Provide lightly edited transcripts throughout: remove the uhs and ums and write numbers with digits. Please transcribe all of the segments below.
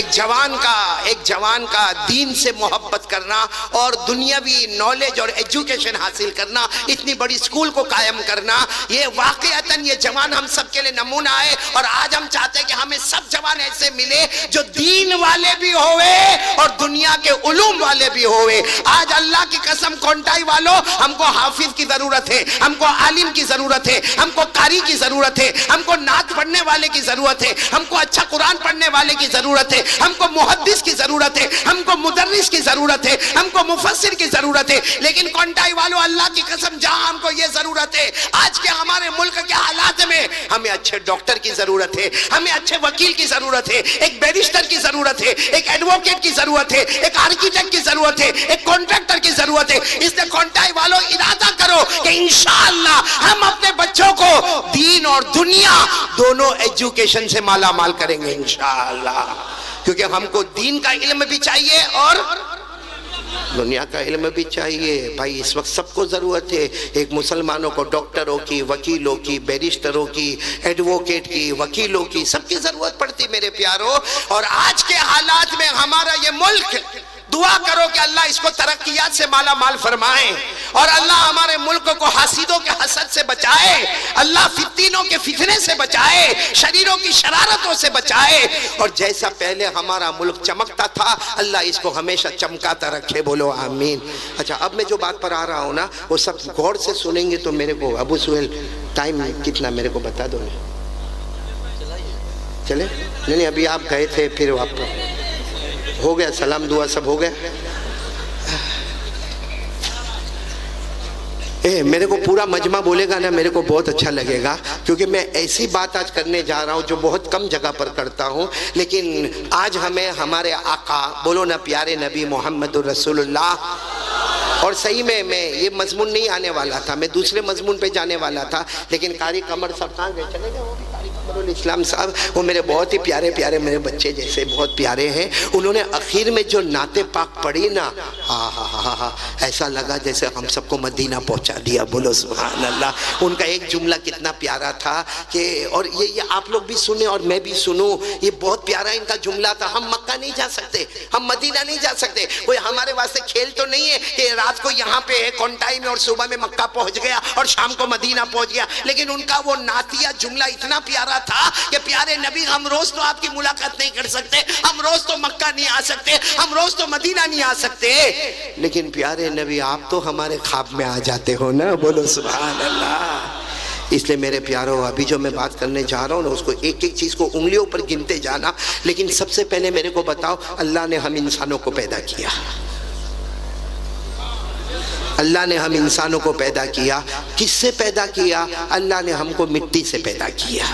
ایک جوان کا دین سے محبت کرنا اور دنیاوی نالج اور ایجوکیشن حاصل کرنا، اتنی بڑی سکول کو قائم کرنا، یہ واقعتاً یہ جوان ہم سب کے لئے نمونہ ہے۔ اور آج ہم چاہتے ہیں کہ ہمیں سب جوان ایسے ملے جو دین والے بھی ہوئے اور دنیا کے علوم والے بھی ہوئے۔ آج اللہ کی قسم کونٹائی والوں، ہم کو حافظ کی ضرورت ہے، ہم کو عالم کی ضرورت ہے، ہم کو قاری کی ضرورت ہے، ہم کو نعت پڑھنے والے کی ضرورت ہے، ہم کو اچھا قرآن پڑھنے والے کی ضرورت ہے، ہم کو محدث کی ضرورت ہے، ہم کو مدرس کی ضرورت ہے، ہم کو مفسر کی ضرورت ہے۔ لیکن کونٹائی والوں، اللہ کی قسم جہاں ہم کو یہ ضرورت ہے، آج کے ہمارے ملک کے حالات میں ہمیں اچھے ڈاکٹر کی ضرورت ہے، ہمیں اچھے وکیل کی ضرورت ہے، ایک بیرسٹر کی ضرورت ہے، ایک ایڈوکیٹ کی ضرورت ہے، ایک آرکیٹیکٹ کی ضرورت ہے، ایک کانٹریکٹر کی ضرورت ہے۔ اس نے کونٹائی والوں ارادہ کرو کہ انشاءاللہ ہم اپنے بچوں کو دین اور دنیا دونوں ایجوکیشن سے مالا مال کریں گے انشاءاللہ، کیونکہ ہم کو دین کا علم بھی چاہیے اور دنیا کا علم بھی چاہیے۔ بھائی اس وقت سب کو ضرورت ہے، ایک مسلمانوں کو ڈاکٹروں کی، وکیلوں کی، بیرسٹروں کی، ایڈوکیٹ کی، وکیلوں کی، سب کی ضرورت پڑتی میرے پیاروں۔ اور آج کے حالات میں ہمارا یہ ملک، دعا کرو کہ اللہ اس کو ترقیات سے مالا مال فرمائے، اور اللہ ہمارے ملک کو حاسدوں کے حسد سے بچائے، اللہ فتنوں کے فتنے سے بچائے، شریروں کی شرارتوں سے بچائے، اور جیسا پہلے ہمارا ملک چمکتا تھا اللہ اس کو ہمیشہ چمکاتا رکھے، بولو آمین۔ اچھا اب میں جو بات پر آ رہا ہوں نا وہ سب غور سے سنیں گے تو میرے کو ابو سہیل ٹائم کتنا میرے کو بتا دو۔ چلے نہیں ابھی آپ گئے تھے پھر آپ ہو گیا، سلام دعا سب ہو گیا۔ میرے کو پورا مجمع بولے گا نا میرے کو بہت اچھا لگے گا، کیونکہ میں ایسی بات آج کرنے جا رہا ہوں جو بہت کم جگہ پر کرتا ہوں، لیکن آج ہمیں ہمارے آقا، بولو نا پیارے نبی محمد الرسول اللہ۔ اور صحیح میں یہ مضمون نہیں آنے والا تھا، میں دوسرے مضمون پہ جانے والا تھا، لیکن قاری قمر صاحب کہاں گئے؟ چلے گئے وہ بھی، قاری قمر الاسلام صاحب، وہ میرے بہت ہی پیارے پیارے میرے بچے جیسے بہت پیارے ہیں۔ انہوں نے اخیر میں جو نعت پاک پڑھی نا، ایسا لگا جیسے ہم سب کو مدینہ پہنچا دیا، بولو سبحان اللہ۔ ان کا ایک جملہ کتنا پیارا تھا کہ، اور یہ آپ لوگ بھی سنیں اور میں بھی سنوں، یہ بہت پیارا ان کا جملہ تھا۔ ہم مکہ نہیں جا سکتے، ہم مدینہ نہیں جا سکتے، کوئی ہمارے واسطے کھیل تو نہیں ہے کہ رات کو یہاں پہ ہے کونٹائی میں اور صبح میں مکہ پہنچ گیا اور شام کو مدینہ پہنچ گیا، لیکن ان کا وہ نعتیہ جملہ اتنا پیارا تھا کہ پیارے نبی ہم روز تو آپ کی ملاقات نہیں کر سکتے، ہم روز تو مکہ نہیں آ سکتے، ہم روز تو مدینہ نہیں آ سکتے، لیکن پیارے نبی آپ تو ہمارے خواب میں آ جاتے ہو نا، بولو سبحان اللہ۔ اس لئے میرے پیاروں ابھی جو میں بات کرنے جا رہا ہوں نا اس کو ایک ایک چیز کو انگلیوں پر گنتے جانا، لیکن سب سے پہلے میرے کو بتاؤ اللہ نے ہم انسانوں کو پیدا کیا، اللہ نے ہم انسانوں کو پیدا کیا، کس سے پیدا کیا؟ اللہ نے ہم کو مٹی سے پیدا کیا۔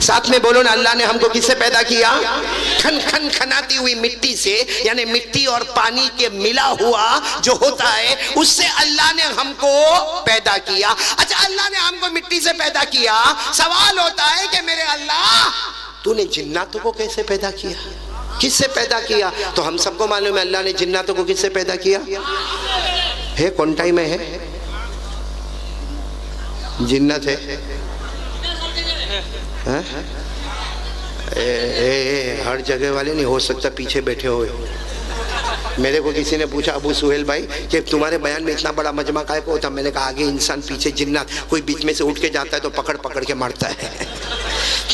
ساتھ میں بولو نا، اللہ نے ہم کو کس سے پیدا کیا؟ کھن کھن کھناتی ہوئی مٹی سے، یعنی مٹی اور پانی کے ملا ہوا جو ہوتا ہے اس سے اللہ نے ہم کو پیدا کیا۔ اچھا اللہ نے ہم کو مٹی سے پیدا کیا، سوال ہوتا ہے کہ میرے اللہ تو نے جناتوں کو کیسے پیدا کیا، کس سے پیدا کیا؟ تو ہم سب کو معلوم ہے اللہ نے جناتوں کو کس سے پیدا کیا ہے؟ کونٹائی میں ہے جنت ہے، ہر جگہ والے نہیں ہو سکتا پیچھے بیٹھے ہوئے۔ میرے کو کسی نے پوچھا ابو سہیل بھائی کہ تمہارے بیان میں اتنا بڑا مجمع کائے کو ہوتا؟ میں نے کہا آگے انسان پیچھے جنات، کوئی بیچ میں سے اٹھ کے جاتا ہے تو پکڑ پکڑ کے مارتا ہے،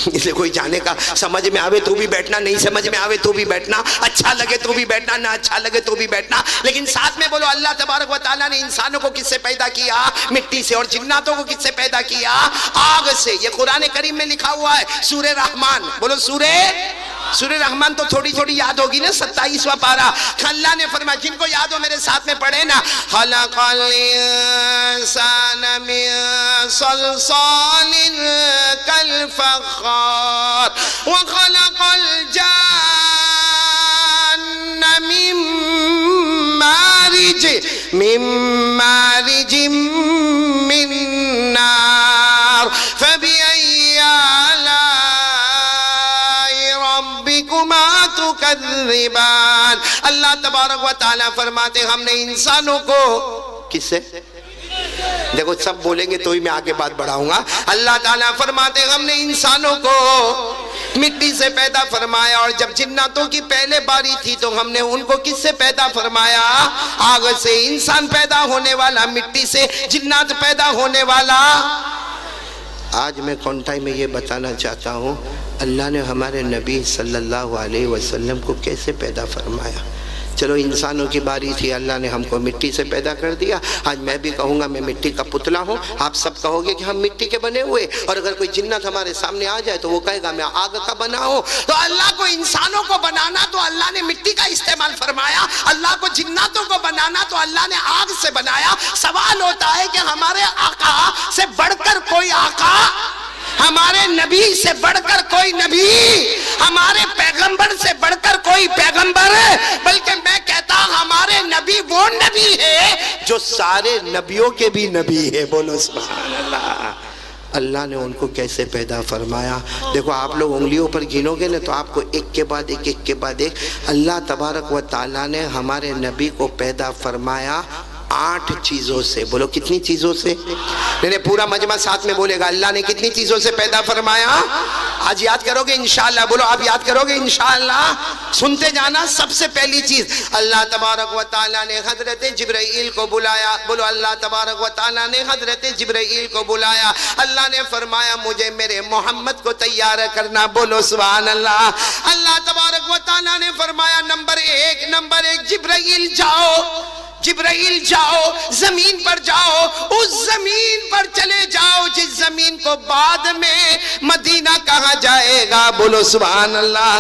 اس لیے کوئی جانے کا، سمجھ میں آوے تو بھی بیٹھنا، نہیں سمجھ میں آوے تو بھی بیٹھنا، اچھا لگے تو بھی بیٹھنا، نہ اچھا لگے تو بھی بیٹھنا، لیکن ساتھ میں بولو اللہ تبارک و تعالیٰ نے انسانوں کو کس سے پیدا کیا؟ مٹی سے، اور جناتوں کو کس سے پیدا کیا؟ آگ سے۔ یہ قرآن کریم میں لکھا ہوا ہے سورہ رحمان، بولو سورہ رحمان تو تھوڑی تھوڑی یاد ہوگی نا، 27واں پارہ۔ اللہ نے فرمایا، جن کو یاد ہو میرے ساتھ میں پڑھے نا، خلق الانسان من صلصال کالفخار وخلق الجان من مارج من نار فبأي آلاء ربكما تكذبان۔ اللہ تبارک و تعالیٰ فرماتے ہم نے انسانوں کو کس سے؟ دیکھو سب بولیں گے تو ہی میں آگے بات بڑھاؤں گا. اللہ تعالیٰ فرماتے ہم نے انسانوں کو مٹی سے پیدا فرمایا, اور جب جناتوں کی پہلے باری تھی تو ہم نے ان کو کس سے پیدا فرمایا؟ آگ سے. انسان پیدا ہونے والا مٹی سے, جنات پیدا ہونے والا. آج میں کونٹائی میں یہ بتانا چاہتا ہوں اللہ نے ہمارے نبی صلی اللہ علیہ وسلم کو کیسے پیدا فرمایا. چلو انسانوں کی باری تھی, اللہ نے ہم کو مٹی سے پیدا کر دیا. آج میں بھی کہوں گا میں مٹی کا پتلا ہوں, آپ سب کہو گے کہ ہم مٹی کے بنے ہوئے. اور اگر کوئی جنت ہمارے سامنے آ جائے تو وہ کہے گا میں آگ کا بنا ہوں. تو اللہ کو انسانوں کو بنانا تو اللہ نے مٹی کا استعمال فرمایا, اللہ کو جناتوں کو بنانا تو اللہ نے آگ سے بنایا. سوال ہوتا ہے کہ ہمارے آقا سے بڑھ کر کوئی آقا, ہمارے نبی سے بڑھ کر کوئی نبی, ہمارے پیغمبر سے بڑھ کر کوئی پیغمبر, بلکہ میں کہتا ہمارے نبی وہ نبی ہے جو سارے نبیوں کے بھی نبی ہے. بولو سبحان اللہ. اللہ نے ان کو کیسے پیدا فرمایا. دیکھو آپ لوگ انگلیوں پر گنو گے نا تو آپ کو ایک کے بعد ایک, ایک کے بعد ایک. اللہ تبارک و تعالیٰ نے ہمارے نبی کو پیدا فرمایا 8 چیزوں سے. بولو کتنی چیزوں سے؟ نہیں پورا مجمع ساتھ میں بولے گا اللہ نے کتنی چیزوں سے پیدا فرمایا. آج یاد کرو گے انشاءاللہ. بولو آپ یاد کرو گے انشاءاللہ. سنتے جانا. سب سے پہلی چیز اللہ تبارک و تعالیٰ نے حضرت جبرائیل کو بلایا. بولو اللہ تبارک و تعالیٰ نے حضرت جبرائیل کو بلایا. اللہ نے فرمایا مجھے میرے محمد کو تیار کرنا. بولو سبحان اللہ. اللہ تبارک و تعالیٰ نے فرمایا نمبر ایک جبرائیل جاؤ, جبرائیل جاؤ, زمین پر جاؤ, اس زمین پر چلے جاؤ جس زمین کو بعد میں مدینہ کہا جائے گا. بولو سبحان اللہ.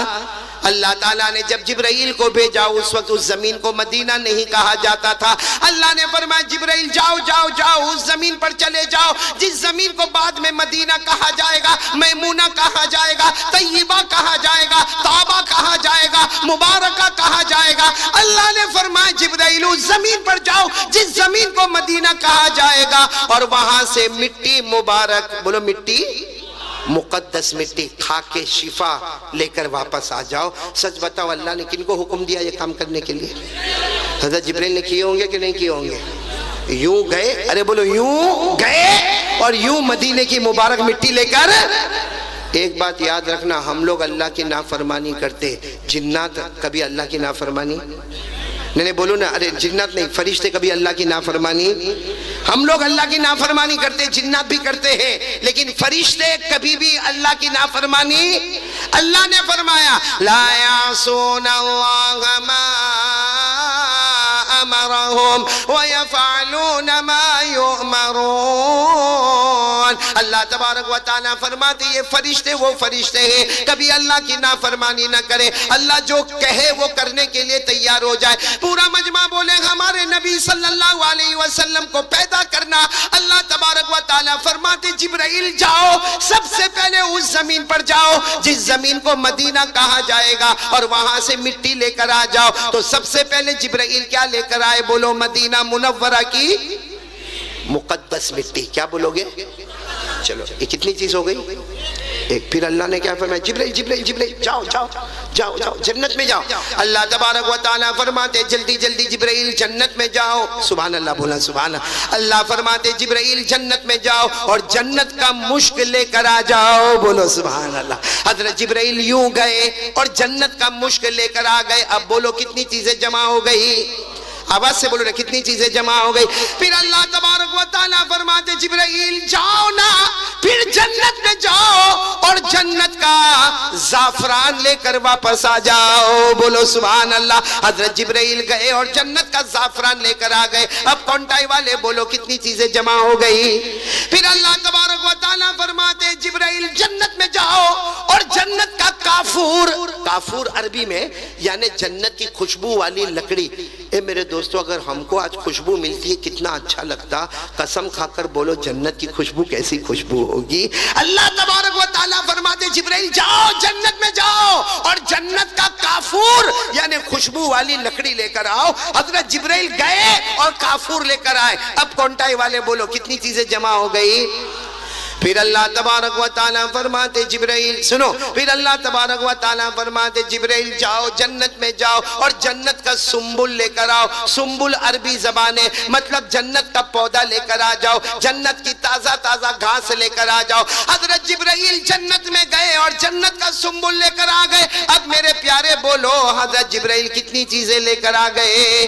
اللہ تعالیٰ نے جب جبرائیل کو بھیجا اس وقت اس زمین کو مدینہ نہیں کہا جاتا تھا. اللہ نے فرمایا جبرائیل جاؤ جاؤ جاؤ اس زمین پر چلے جاؤ جس زمین کو بعد میں مدینہ کہا جائے گا, میمونہ کہا جائے گا, طیبہ کہا جائے گا, طابہ کہا جائے گا, مبارکہ کہا جائے گا. اللہ نے فرمایا جبرائیل اس زمین پر جاؤ جس زمین کو مدینہ کہا جائے گا, اور وہاں سے مٹی مبارک, بولو مٹی مقدس مٹی کھا کے شفا لے کر واپس آ جاؤ. سچ بتاؤ اللہ نے کن کو حکم دیا یہ کام کرنے کے لیے؟ حضرت جبرائیل نے کیے ہوں گے کہ نہیں کیے ہوں گے؟ یوں گئے, ارے بولو یوں گئے اور یوں مدینے کی مبارک مٹی لے کر. ایک بات یاد رکھنا, ہم لوگ اللہ کی نافرمانی کرتے, جنات کبھی اللہ کی نافرمانی نہیں بولو نا, ارے جنات نہیں, فرشتے کبھی اللہ کی نافرمانی. ہم لوگ اللہ کی نافرمانی کرتے, جنات بھی کرتے ہیں, لیکن فرشتے کبھی بھی اللہ کی نافرمانی. اللہ نے فرمایا لا یعصون اللہ ما امرهم ويفعلون ما يؤمرون. اللہ تبارک و تعالیٰ فرماتے یہ فرشتے وہ فرشتے ہیں کبھی اللہ کی نافرمانی نہ کرے, اللہ جو کہے وہ کرنے کے لیے تیار ہو جائے. پورا مجمع بولے ہمارے نبی صلی اللہ علیہ وسلم کو پیدا کرنا. اللہ تبارک و تعالیٰ فرماتے جبرائیل جاؤ, سب سے پہلے اس زمین پر جاؤ جس زمین کو مدینہ کہا جائے گا, اور وہاں سے مٹی لے کر آ جاؤ. تو سب سے پہلے جبرائیل کیا لے کر آئے؟ بولو مدینہ منورہ کی مقدس مٹی. کیا بولو گے؟ چلو یہ کتنی چیز ہو گئی؟ ایک. پھر اللہ نے کیا فرمایا جبرائیل جبرائیل جبرائیل جاؤ جاؤ جاؤ جاؤ جنت میں جاؤ. اللہ تبارک و تعالیٰ فرماتے جلدی جلدی جبرائیل جنت میں جاؤ. سبحان اللہ, بولا سبحان اللہ. اللہ فرماتے جبرائیل جنت میں جاؤ اور جنت کا مشک لے کر آ جاؤ. بولو سبحان اللہ. حضرت جبرائیل یوں گئے اور جنت کا مشک لے کر آ گئے. اب بولو کتنی چیزیں جمع ہو گئی؟ آواز سے بولو نا, کتنی چیزیں جمع ہو گئی؟ پھر اللہ تبارک و تعالیٰ فرماتے جبرائیل جاؤ نا, پھر جنت میں جاؤ اور جنت کا زعفران لے کر واپس آ جاؤ. بولو سبحان اللہ. حضرت جبرائیل گئے اور جنت کا زعفران لے کر آ گئے. اب کونٹائی والے بولو کتنی چیزیں جمع ہو گئی؟ پھر اللہ تبارک و تعالیٰ فرماتے جبرائیل جنت میں جاؤ اور جنت کا کافور, کافور عربی میں یعنی جنت کی خوشبو والی لکڑی. اے میرے دوستو اگر ہم کو آج خوشبو ملتی ہے کتنا اچھا لگتا. قسم کھا کر بولو جنت کی خوشبو کیسی خوشبو ہوگی. اللہ تبارک و تعالیٰ فرماتے جبرائیل جاؤ جنت میں جاؤ اور جنت کا کافور یعنی خوشبو والی لکڑی لے کر آؤ. حضرت جبرائیل گئے اور کافور لے کر آئے. اب کونٹائی والے بولو کتنی چیزیں جمع ہو گئی؟ پھر اللہ تبارک و تعالیٰ فرماتے جبرائیل سنو، پھر اللہ تبارک و تعالیٰ فرماتے جبرائیل جاؤ جنت میں جاؤ اور جنت کا سنبل لے کر آؤ. سنبل عربی زبان ہے، مطلب جنت کا پودا لے کر آ جاؤ، جنت کی تازہ تازہ گھاس لے کر آ جاؤ. حضرت جبرائیل جنت میں گئے اور جنت کا سنبل لے کر آ گئے. اب میرے پیارے بولو حضرت جبرائیل کتنی چیزیں لے کر آ گئے؟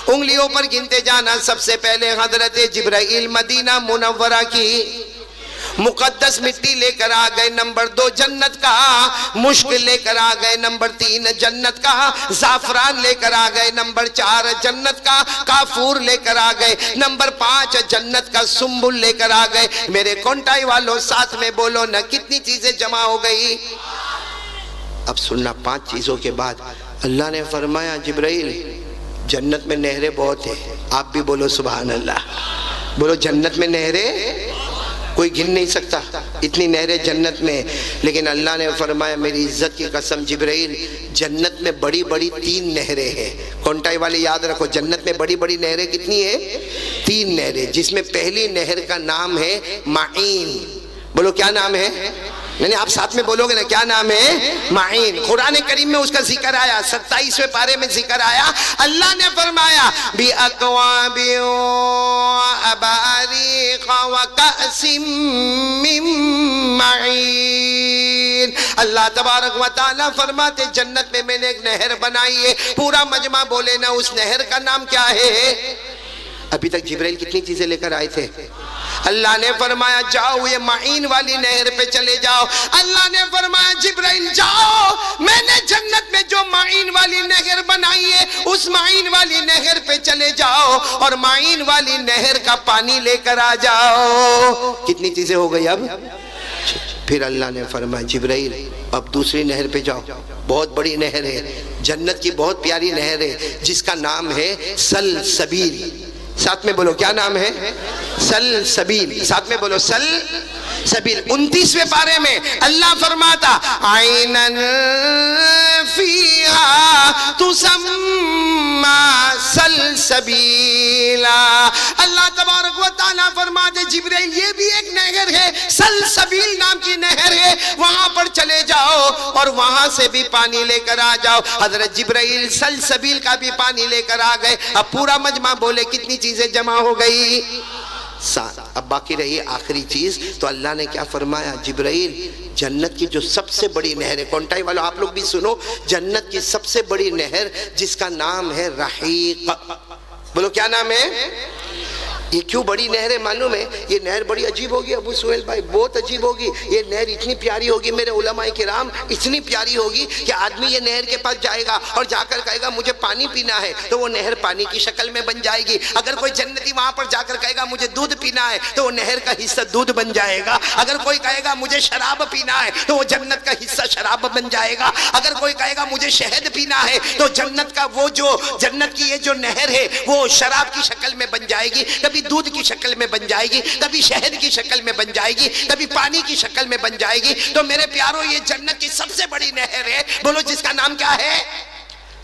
انگلیوں پر گنتے جانا. سب سے پہلے حضرت جبرائیل مدینہ منورہ کی مقدس مٹی لے کر آ گئے. نمبر 2 جنت کا مشک لے کر آ گئے. نمبر 3 جنت کا زعفران لے کر آ گئے. نمبر 4 جنت کا کافور لے کر آ گئے. نمبر 5 جنت کا سنبل لے کر آ گئے. میرے کونٹائی والوں ساتھ میں بولو نا، کتنی چیزیں جمع ہو گئی؟ اب سننا، 5 چیزوں کے بعد اللہ نے فرمایا جبرائیل جنت میں نہریں بہت ہیں. آپ بھی بولو سبحان اللہ. بولو جنت میں نہریں کوئی گن نہیں سکتا، اتنی نہریں جنت میں. لیکن اللہ نے فرمایا میری عزت کی قسم جبرائیل جنت میں بڑی بڑی 3 نہریں ہیں. کونٹائی والے یاد رکھو، جنت میں بڑی بڑی نہریں کتنی ہیں؟ 3 نہریں، جس میں پہلی نہر کا نام ہے معین. بولو کیا نام ہے؟ نہیں آپ ساتھ میں بولو گے نا، کیا نام ہے؟ معین. قرآن کریم میں اس کا ذکر آیا، 27ویں پارے میں ذکر آیا. اللہ نے فرمایا بِأَكْوَابٍ وَأَبَارِيقَ وَكَأْسٍ مِّن مَّعِينٍ. اللہ تبارک و تعالیٰ فرماتے جنت میں نے ایک نہر بنائی ہے. پورا مجمع بولے نا اس نہر کا نام کیا ہے؟ ابھی تک جبرائیل کتنی چیزیں لے کر آئے تھے؟ اللہ نے فرمایا جاؤ یہ معین والی نہر پہ چلے جاؤ. اللہ نے فرمایا جبرائیل جاؤ، میں نے جنت میں جو معین والی نہر بنائی ہے اس معین والی نہر پہ چلے جاؤ اور معین والی نہر کا پانی لے کر آ جاؤ. کتنی چیزیں ہو گئی اب؟ پھر اللہ نے فرمایا جبرائیل اب دوسری نہر پہ جاؤ. بہت بڑی نہر ہے، جنت کی بہت پیاری نہر ہے جس کا نام ہے سلسبیل. ساتھ میں بولو کیا نام ہے؟ سلسبیل. ساتھ میں بولو سلسبیل. 29ویں پارے میں اللہ فرماتا عینن فیہا تسمی سلسبیلا. اللہ تبارک و تعالیٰ فرماتے جبرائیل یہ بھی ایک نہر ہے، سلسبیل نام کی نہر ہے، وہاں پر چلے جاؤ اور وہاں سے بھی پانی لے کر آ جاؤ. حضرت جبرائیل سلسبیل کا بھی پانی لے کر آ گئے. اب پورا مجمع بولے کتنی چیزیں جمع ہو گئی؟ 7. اب باقی رہی آخری چیز. تو اللہ نے کیا فرمایا جبرائیل جنت کی جو سب سے بڑی نہر ہے، کونٹائی والوں آپ لوگ بھی سنو، جنت کی سب سے بڑی نہر جس کا نام ہے رحیق. بولو کیا نام ہے؟ یہ کیوں بڑی نہر ہے معلوم ہے؟ یہ نہر بڑی عجیب ہوگی ابو سہیل بھائی، بہت عجیب ہوگی. یہ نہر اتنی پیاری ہوگی میرے علماء کرام، اتنی پیاری ہوگی کہ آدمی یہ نہر کے پاس جائے گا اور جا کر کہے گا مجھے پانی پینا ہے تو وہ نہر پانی کی شکل میں بن جائے گی. اگر کوئی جنتی وہاں پر جا کر کہے گا مجھے دودھ پینا ہے تو وہ نہر کا حصہ دودھ بن جائے گا. اگر کوئی کہے گا مجھے شراب پینا ہے تو وہ جنت کا حصہ شراب بن جائے گا. اگر کوئی کہے گا مجھے شہد پینا ہے تو جنت کا وہ جو جنت کی یہ جو نہر ہے وہ شراب کی شکل میں بن جائے گی. کبھی دودھ کی شکل میں بن جائے گی، کبھی شہد کی شکل میں بن جائے گی، کبھی پانی کی شکل میں بن جائے گی. تو میرے پیاروں یہ جنت کی سب سے بڑی نہر ہے. بولو جس کا نام کیا ہے؟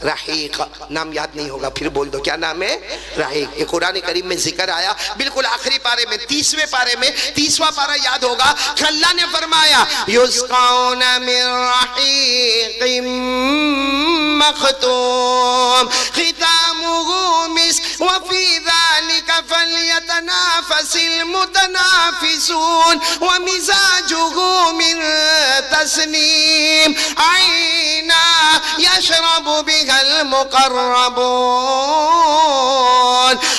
رحیق. نام یاد نہیں ہوگا پھر بول دو کیا نام ہے؟ رحیق. یہ قرآن کریم میں ذکر آیا بالکل آخری پارے میں 30ویں پارے میں. 30واں پارہ یاد ہوگا. اللہ نے فرمایا یسقون من رحیق مختوم ختامہ مسک وفی ذلک فلیتنافس المتنافسون ومزاجہ من تسنیم عینا یشرب بها المقربون.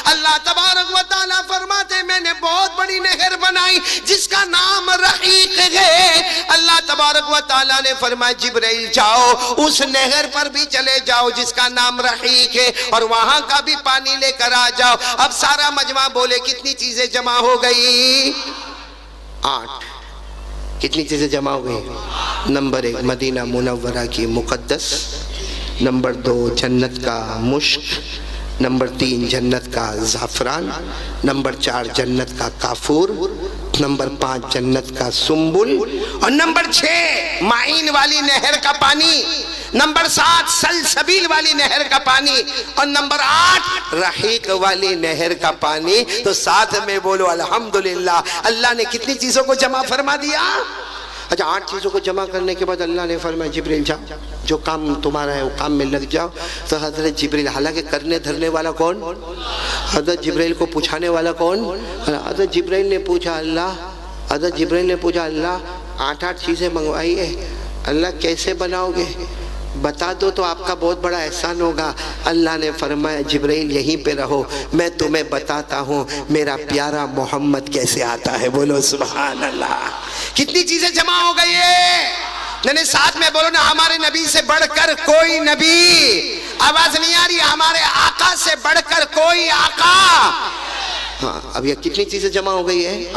اللہ تبارک و تعالیٰ فرماتے میں نے بہت بڑی نہر بنائی جس کا نام رحیق ہے. اللہ تبارک و تعالیٰ نے فرمایا جبرائیل جاؤ اس نہر پر بھی چلے جاؤ جس کا نام رحیق ہے اور وہاں کا بھی پانی لے کر آ جاؤ. اب سارا مجمع بولے کتنی چیزیں جمع ہو گئی؟ 8. کتنی چیزیں جمع ہو گئی؟ نمبر 1 مدینہ منورہ کی مقدس. نمبر 2 جنت کا مشک. نمبر 3 جنت کا زعفران. نمبر 4 جنت کا کافور. نمبر 5 جنت کا سنبل. اور نمبر 6 معین والی نہر کا پانی. نمبر 7 سلسبیل والی نہر کا پانی، اور نمبر 8 رحیق والی نہر کا پانی. تو ساتھ میں بولو الحمدللہ. اللہ نے کتنی چیزوں کو جمع فرما دیا؟ اچھا 8 چیزوں کو جمع کرنے کے بعد اللہ نے فرمایا جبریل جاؤ، جو کام تمہارا ہے وہ کام میں لگ جاؤ. تو حضرت جبریل، حالانکہ کرنے دھرنے والا کون؟ حضرت جبریل کو پوچھانے والا کون؟ حضرت جبریل نے پوچھا اللہ 8 چیزیں منگوائی ہے، اللہ کیسے بناؤ گے؟ بتا دو تو آپ کا بہت بڑا احسان ہوگا. اللہ نے فرمایا جبرائیل یہیں پہ رہو، میں تمہیں بتاتا ہوں میرا پیارا محمد کیسے آتا ہے. بولو سبحان اللہ. کتنی چیزیں جمع ہو گئی ہے. ساتھ میں بولو نا، ہمارے نبی سے بڑھ کر کوئی نبی. آواز نہیں آ رہی؟ ہمارے آقا سے بڑھ کر کوئی آقا. ہاں اب یہ کتنی چیزیں جمع ہو گئی ہے.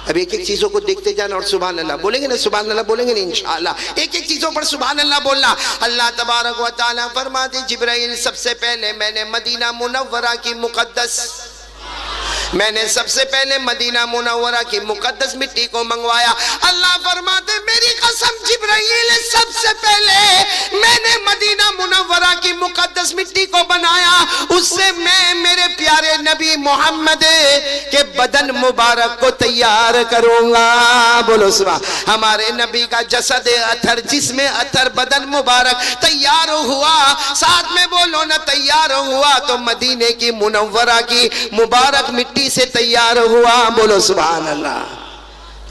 اب ایک ایک چیزوں کو دیکھتے جانا اور سبحان اللہ بولیں گے نا، سبحان اللہ بولیں گے نا انشاءاللہ. ایک ایک چیزوں پر سبحان اللہ بولنا. اللہ تبارک و تعالیٰ فرماتے جبرائیل سب سے پہلے میں نے مدینہ منورہ کی مقدس مٹی کو منگوایا. اللہ فرماتے میری قسم جبرائیل سب سے پہلے میں نے مدینہ منورہ کی مقدس مٹی کو بنایا. اس سے میں میرے پیارے نبی محمد کے بدن مبارک کو تیار کروں گا. بولو سبحان. ہمارے نبی کا جسد اطہر، جسم اطہر، بدن مبارک تیار ہوا. ساتھ میں بولو نا، تیار ہوا تو مدینے کی منورہ کی مبارک مٹی سے تیار ہوا. بولو سبحان اللہ.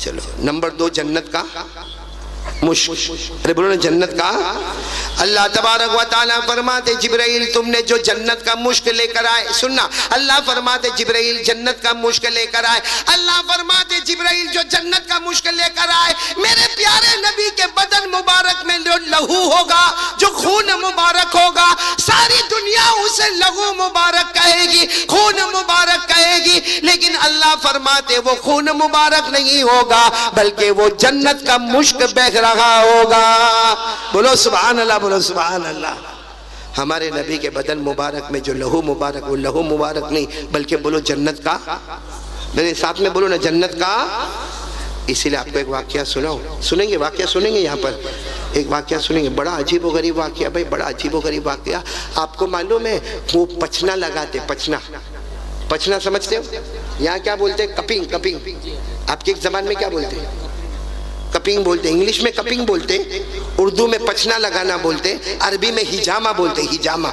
چلو نمبر 2 جنت کا مشک. ارے بولو نا جنت کا. اللہ تبارک و تعالیٰ فرماتے جبرائیل تم نے جو جنت کا مشک لے کر آئے، سننا، اللہ فرماتے جبرائیل جنت کا مشک لے کر آئے. اللہ فرماتے جبرائیل جو جنت کا مشک لے کر آئے، میرے پیارے نبی کے بدن مبارک میں جو لہو ہوگا، جو خون مبارک ہوگا، ساری دنیا اسے لہو مبارک کہے گی، خون مبارک کہے گی. لیکن اللہ فرماتے وہ خون مبارک نہیں ہوگا، بلکہ وہ جنت کا مشک بہہ رہا ہوگا. بولو سبحان اللہ، بولو سبحان اللہ. ہمارے نبی کے بدن مبارک میں جو لہو مبارک، وہ لہو مبارک نہیں بلکہ بولو جنت کا. میرے ساتھ میں بولو نا جنت کا. اسی لئے آپ کو ایک واقعہ سنیں گے، واقعہ سنیں گے. یہاں پر ایک واقعہ سنیں گے، بڑا عجیب و غریب واقعہ. بھائی بڑا عجیب و غریب واقعہ. آپ کو معلوم ہے وہ پچنا لگاتے، پچنا سمجھتے ہو؟ یہاں کیا بولتے ہیں؟ کپنگ. آپ کی ایک زبان میں کیا بولتے ہیں؟ کپنگ بولتے. انگلش میں کپنگ بولتے، اردو میں پچنا لگانا بولتے، عربی میں ہجامہ بولتے. ہجامہ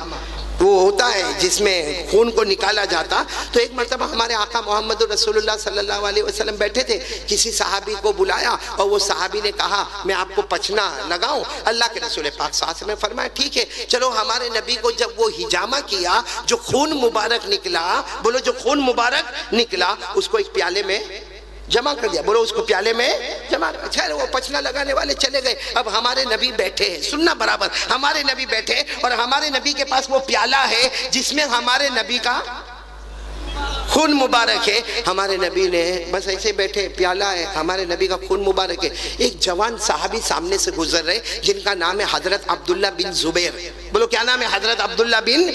وہ ہوتا ہے جس میں خون کو نکالا جاتا. تو ایک مرتبہ ہمارے آقا محمد رسول اللہ صلی اللہ علیہ وسلم بیٹھے تھے، کسی صحابی کو بلایا اور وہ صحابی نے کہا میں آپ کو پچنا لگاؤں. اللہ کے رسول پاک صلی اللہ علیہ وسلم نے فرمایا ٹھیک ہے چلو. ہمارے نبی کو جب وہ ہجامہ کیا، جو خون مبارک نکلا، بولو جو خون مبارک نکلا، اس کو ایک پیالے میں جمع کر دیا. بولو اس کو پیالے میں جمع کر. اچھا وہ پچنا لگانے والے چلے گئے. اب ہمارے نبی بیٹھے ہیں، سننا برابر، ہمارے نبی بیٹھے اور ہمارے نبی کے پاس وہ پیالہ ہے جس میں ہمارے نبی کا خون مبارک ہے. ہمارے نبی نے بس ایسے بیٹھے، پیالہ ہے، ہمارے نبی کا خون مبارک ہے. ایک جوان صحابی سامنے سے گزر رہے جن کا نام ہے حضرت عبداللہ بن زبیر. بولو کیا نام ہے؟ حضرت عبداللہ بن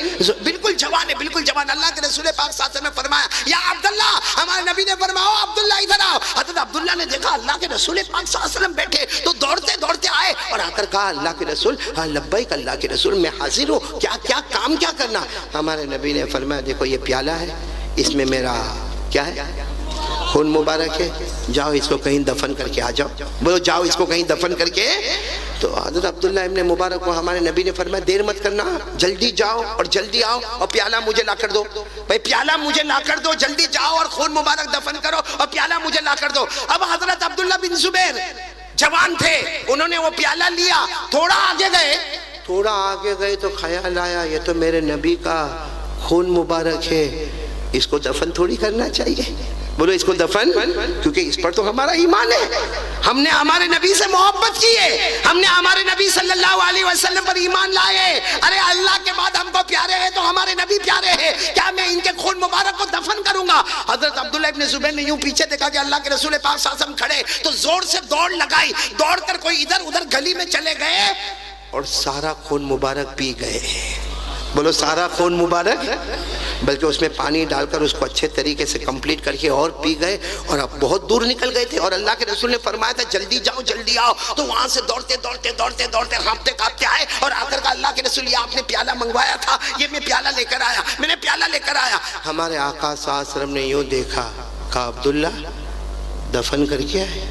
بالکل جوان ہے، بالکل جوان. اللہ کے رسول پاک صلی اللہ علیہ وسلم نے فرمایا یا عبداللہ. ہمارے نبی نے فرمایا عبداللہ ادھر آؤ. حضرت عبداللہ نے دیکھا اللہ کے رسول پاک صلی اللہ علیہ وسلم بیٹھے تو دوڑتے آئے اور آ کر کہا اللہ کے رسول، ہاں لبیک اللہ کے رسول، میں حاضر ہوں، کیا کام کیا کرنا. ہمارے نبی نے فرمایا دیکھو یہ پیالہ ہے، اس میں میرا کیا ہے؟ خون مبارک ہے. جاؤ اس کو کہیں دفن کر کے آ جاؤ. بولو جاؤ اس کو کہیں دفن کر کے. تو حضرت عبداللہ ابن مبارک کو ہمارے نبی نے فرمایا دیر مت کرنا، جلدی جاؤ اور جلدی آؤ اور پیالہ مجھے لا کر دو. بھائی پیالہ مجھے لا کر دو، جلدی جاؤ اور خون مبارک دفن کرو اور پیالہ مجھے لا کر دو. اب حضرت عبداللہ بن زبیر جوان تھے، انہوں نے وہ پیالہ لیا. تھوڑا آگے گئے تو خیال آیا یہ تو میرے نبی کا خون مبارک ہے، اس کو دفن تھوڑی کرنا چاہیے. بولو اس کو دفن، کیونکہ اس پر تو ہمارا ایمان ہے. ہم نے ہمارے نبی سے محبت کی ہے، ہم نے ہمارے نبی صلی اللہ علیہ وسلم پر ایمان لائے. ارے اللہ کے بعد ہم کو پیارے ہیں تو ہمارے نبی پیارے ہیں، کیا میں ان کے خون مبارک کو دفن کروں گا؟ حضرت عبداللہ ابن زبیر نے یوں پیچھے دیکھا کہ اللہ کے رسول پاک صلی اللہ علیہ وسلم کھڑے تو زور سے دوڑ لگائی. دوڑ کر کوئی ادھر ادھر گلی میں چلے گئے اور سارا خون مبارک پی گئے. بولو سارا خون مبارک، بلکہ اس میں پانی ڈال کر اس کو اچھے طریقے سے کمپلیٹ کر کے اور پی گئے، اور اب بہت دور نکل گئے تھے، اور اللہ کے رسول نے فرمایا تھا جلدی جاؤ جلدی آؤ، تو وہاں سے دوڑتے دوڑتے دوڑتے دوڑتے ہانپتے کانپتے آئے، اور آ کر کہا اللہ کے رسول یہ آپ نے پیالہ منگوایا تھا، یہ میں پیالہ لے کر آیا، میں نے پیالہ لے کر آیا۔ ہمارے آقا صلی اللہ علیہ وسلم نے یوں دیکھا، کہا عبداللہ دفن کر کے آئے؟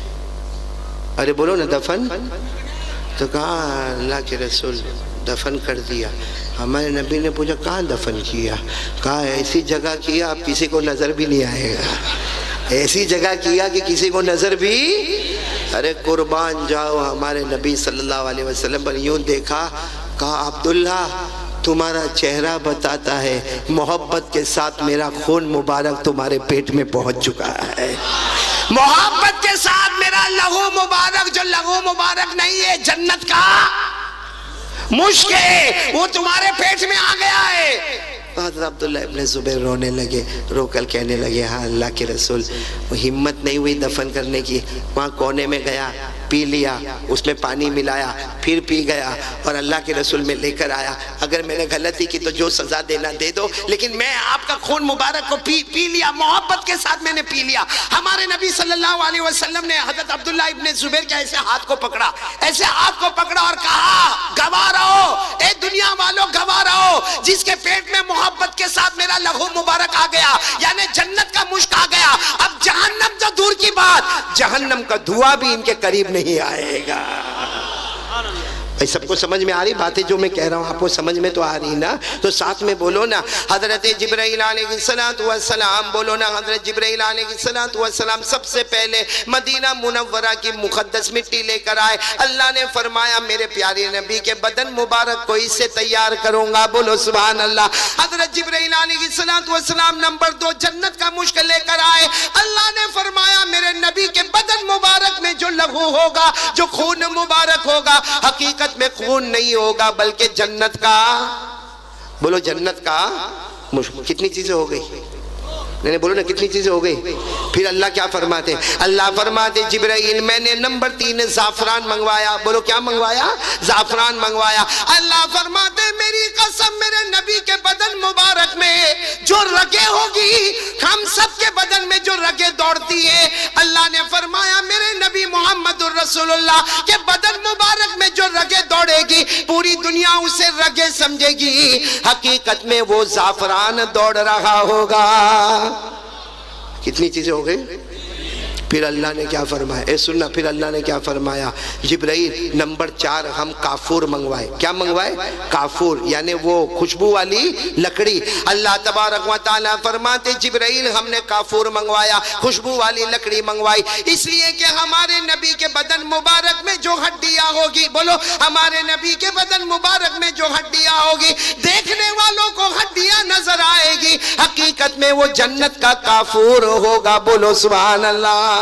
ارے بولو نا دفن، تو کہا اللہ کے رسول دفن کر دیا۔ ہمارے نبی نے پوچھا کہاں دفن کیا؟ کہا ایسی جگہ کیا اب کسی کو نظر بھی نہیں آئے گا، ایسی جگہ کیا کہ کسی کو نظر بھی، ارے قربان جاؤ ہمارے نبی صلی اللہ علیہ وسلم پر یوں دیکھا، کہا عبداللہ تمہارا چہرہ بتاتا ہے محبت کے ساتھ میرا خون مبارک تمہارے پیٹ میں پہنچ چکا ہے، محبت کے ساتھ میرا لہو مبارک، جو لہو مبارک نہیں ہے جنت کا مشک ہے، وہ تمہارے پیٹ میں آ گیا ہے۔ حضرت عبداللہ ابن زبیر رونے لگے، رو کر کہنے لگے ہاں اللہ کے رسول، وہ ہمت نہیں ہوئی دفن کرنے کی، وہاں کونے میں گیا، پی لیا، اس میں پانی ملایا، پھر پی گیا، اور اللہ کے رسول میں لے کر آیا، اگر میں نے غلطی کی تو جو سزا دینا دے دو، لیکن میں آپ کا خون مبارک کو پی لیا، محبت کے ساتھ میں نے پی لیا۔ ہمارے نبی صلی اللہ علیہ وسلم نے حضرت عبداللہ ابن زبیر کے ایسے ہاتھ کو پکڑا، ایسے ہاتھ کو پکڑا اور کہا گواہ رہو اے دنیا والوں، گواہ رہو جس کے پیٹ میں محبت کے ساتھ میرا لہو مبارک آ گیا، یعنی جنت کا مشک آ گیا، اب جہنم تو دور کی بات، جہنم کا دھواں بھی ان کے قریب نہیں آئے گا۔ سب کو سمجھ میں آ رہی باتیں جو میں کہہ رہا ہوں؟ آپ کو سمجھ میں تو آ رہی نا؟ تو ساتھ میں بولو نا حضرت جبرائیل علیہ السلام، بولو نا حضرت جبرائیل علیہ السلام سب سے پہلے مدینہ منورہ کی مقدس مٹی لے کر آئے، اللہ نے فرمایا میرے پیارے نبی کے بدن مبارک کو اس سے تیار کروں گا، بولو سبحان اللہ۔ حضرت جبرائیل علیہ السلام نمبر 2 جنت کا مشک لے کر آئے، اللہ نے فرمایا میرے نبی کے بدن مبارک میں جو لہو ہوگا، جو خون مبارک ہوگا، حقیقت میں خون نہیں ہوگا بلکہ جنت کا، بولو جنت کا مشک۔ کتنی چیزیں ہو گئی؟ نہیں بولو نا کتنی چیزیں ہو گئی؟ پھر اللہ کیا فرماتے؟ اللہ فرماتے جبرائیل میں نے نمبر 3 زعفران منگوایا، بولو کیا منگوایا؟ زعفران منگوایا۔ اللہ فرماتے میری قسم میرے نبی کے بدن مبارک میں جو رگیں ہوگی، ہم سب کے بدن میں جو رگیں دوڑتی ہے، اللہ نے فرمایا میرے نبی محمد الرسول اللہ کے بدن مبارک میں جو رگیں دوڑے گی پوری دنیا اسے رگیں سمجھے گی، حقیقت میں وہ زعفران دوڑ رہا ہوگا۔ کتنی چیزیں ہو گئی؟ پھر اللہ نے کیا فرمایا؟ اے سننا، پھر اللہ نے کیا فرمایا؟ جبرائیل نمبر 4 ہم کافور منگوائے۔ کیا منگوائے؟ کافور، یعنی وہ خوشبو والی لکڑی۔ اللہ تبارک و تعالیٰ فرماتے جبرائیل ہم نے کافور منگوایا، خوشبو والی لکڑی منگوائی، اس لیے کہ ہمارے نبی کے بدن مبارک میں جو ہڈیاں ہوگی، بولو ہمارے نبی کے بدن مبارک میں جو ہڈیاں ہوگی، دیکھنے والوں کو ہڈیاں نظر آئے گی، حقیقت میں وہ جنت کا کافور ہوگا، بولو سبحان اللہ۔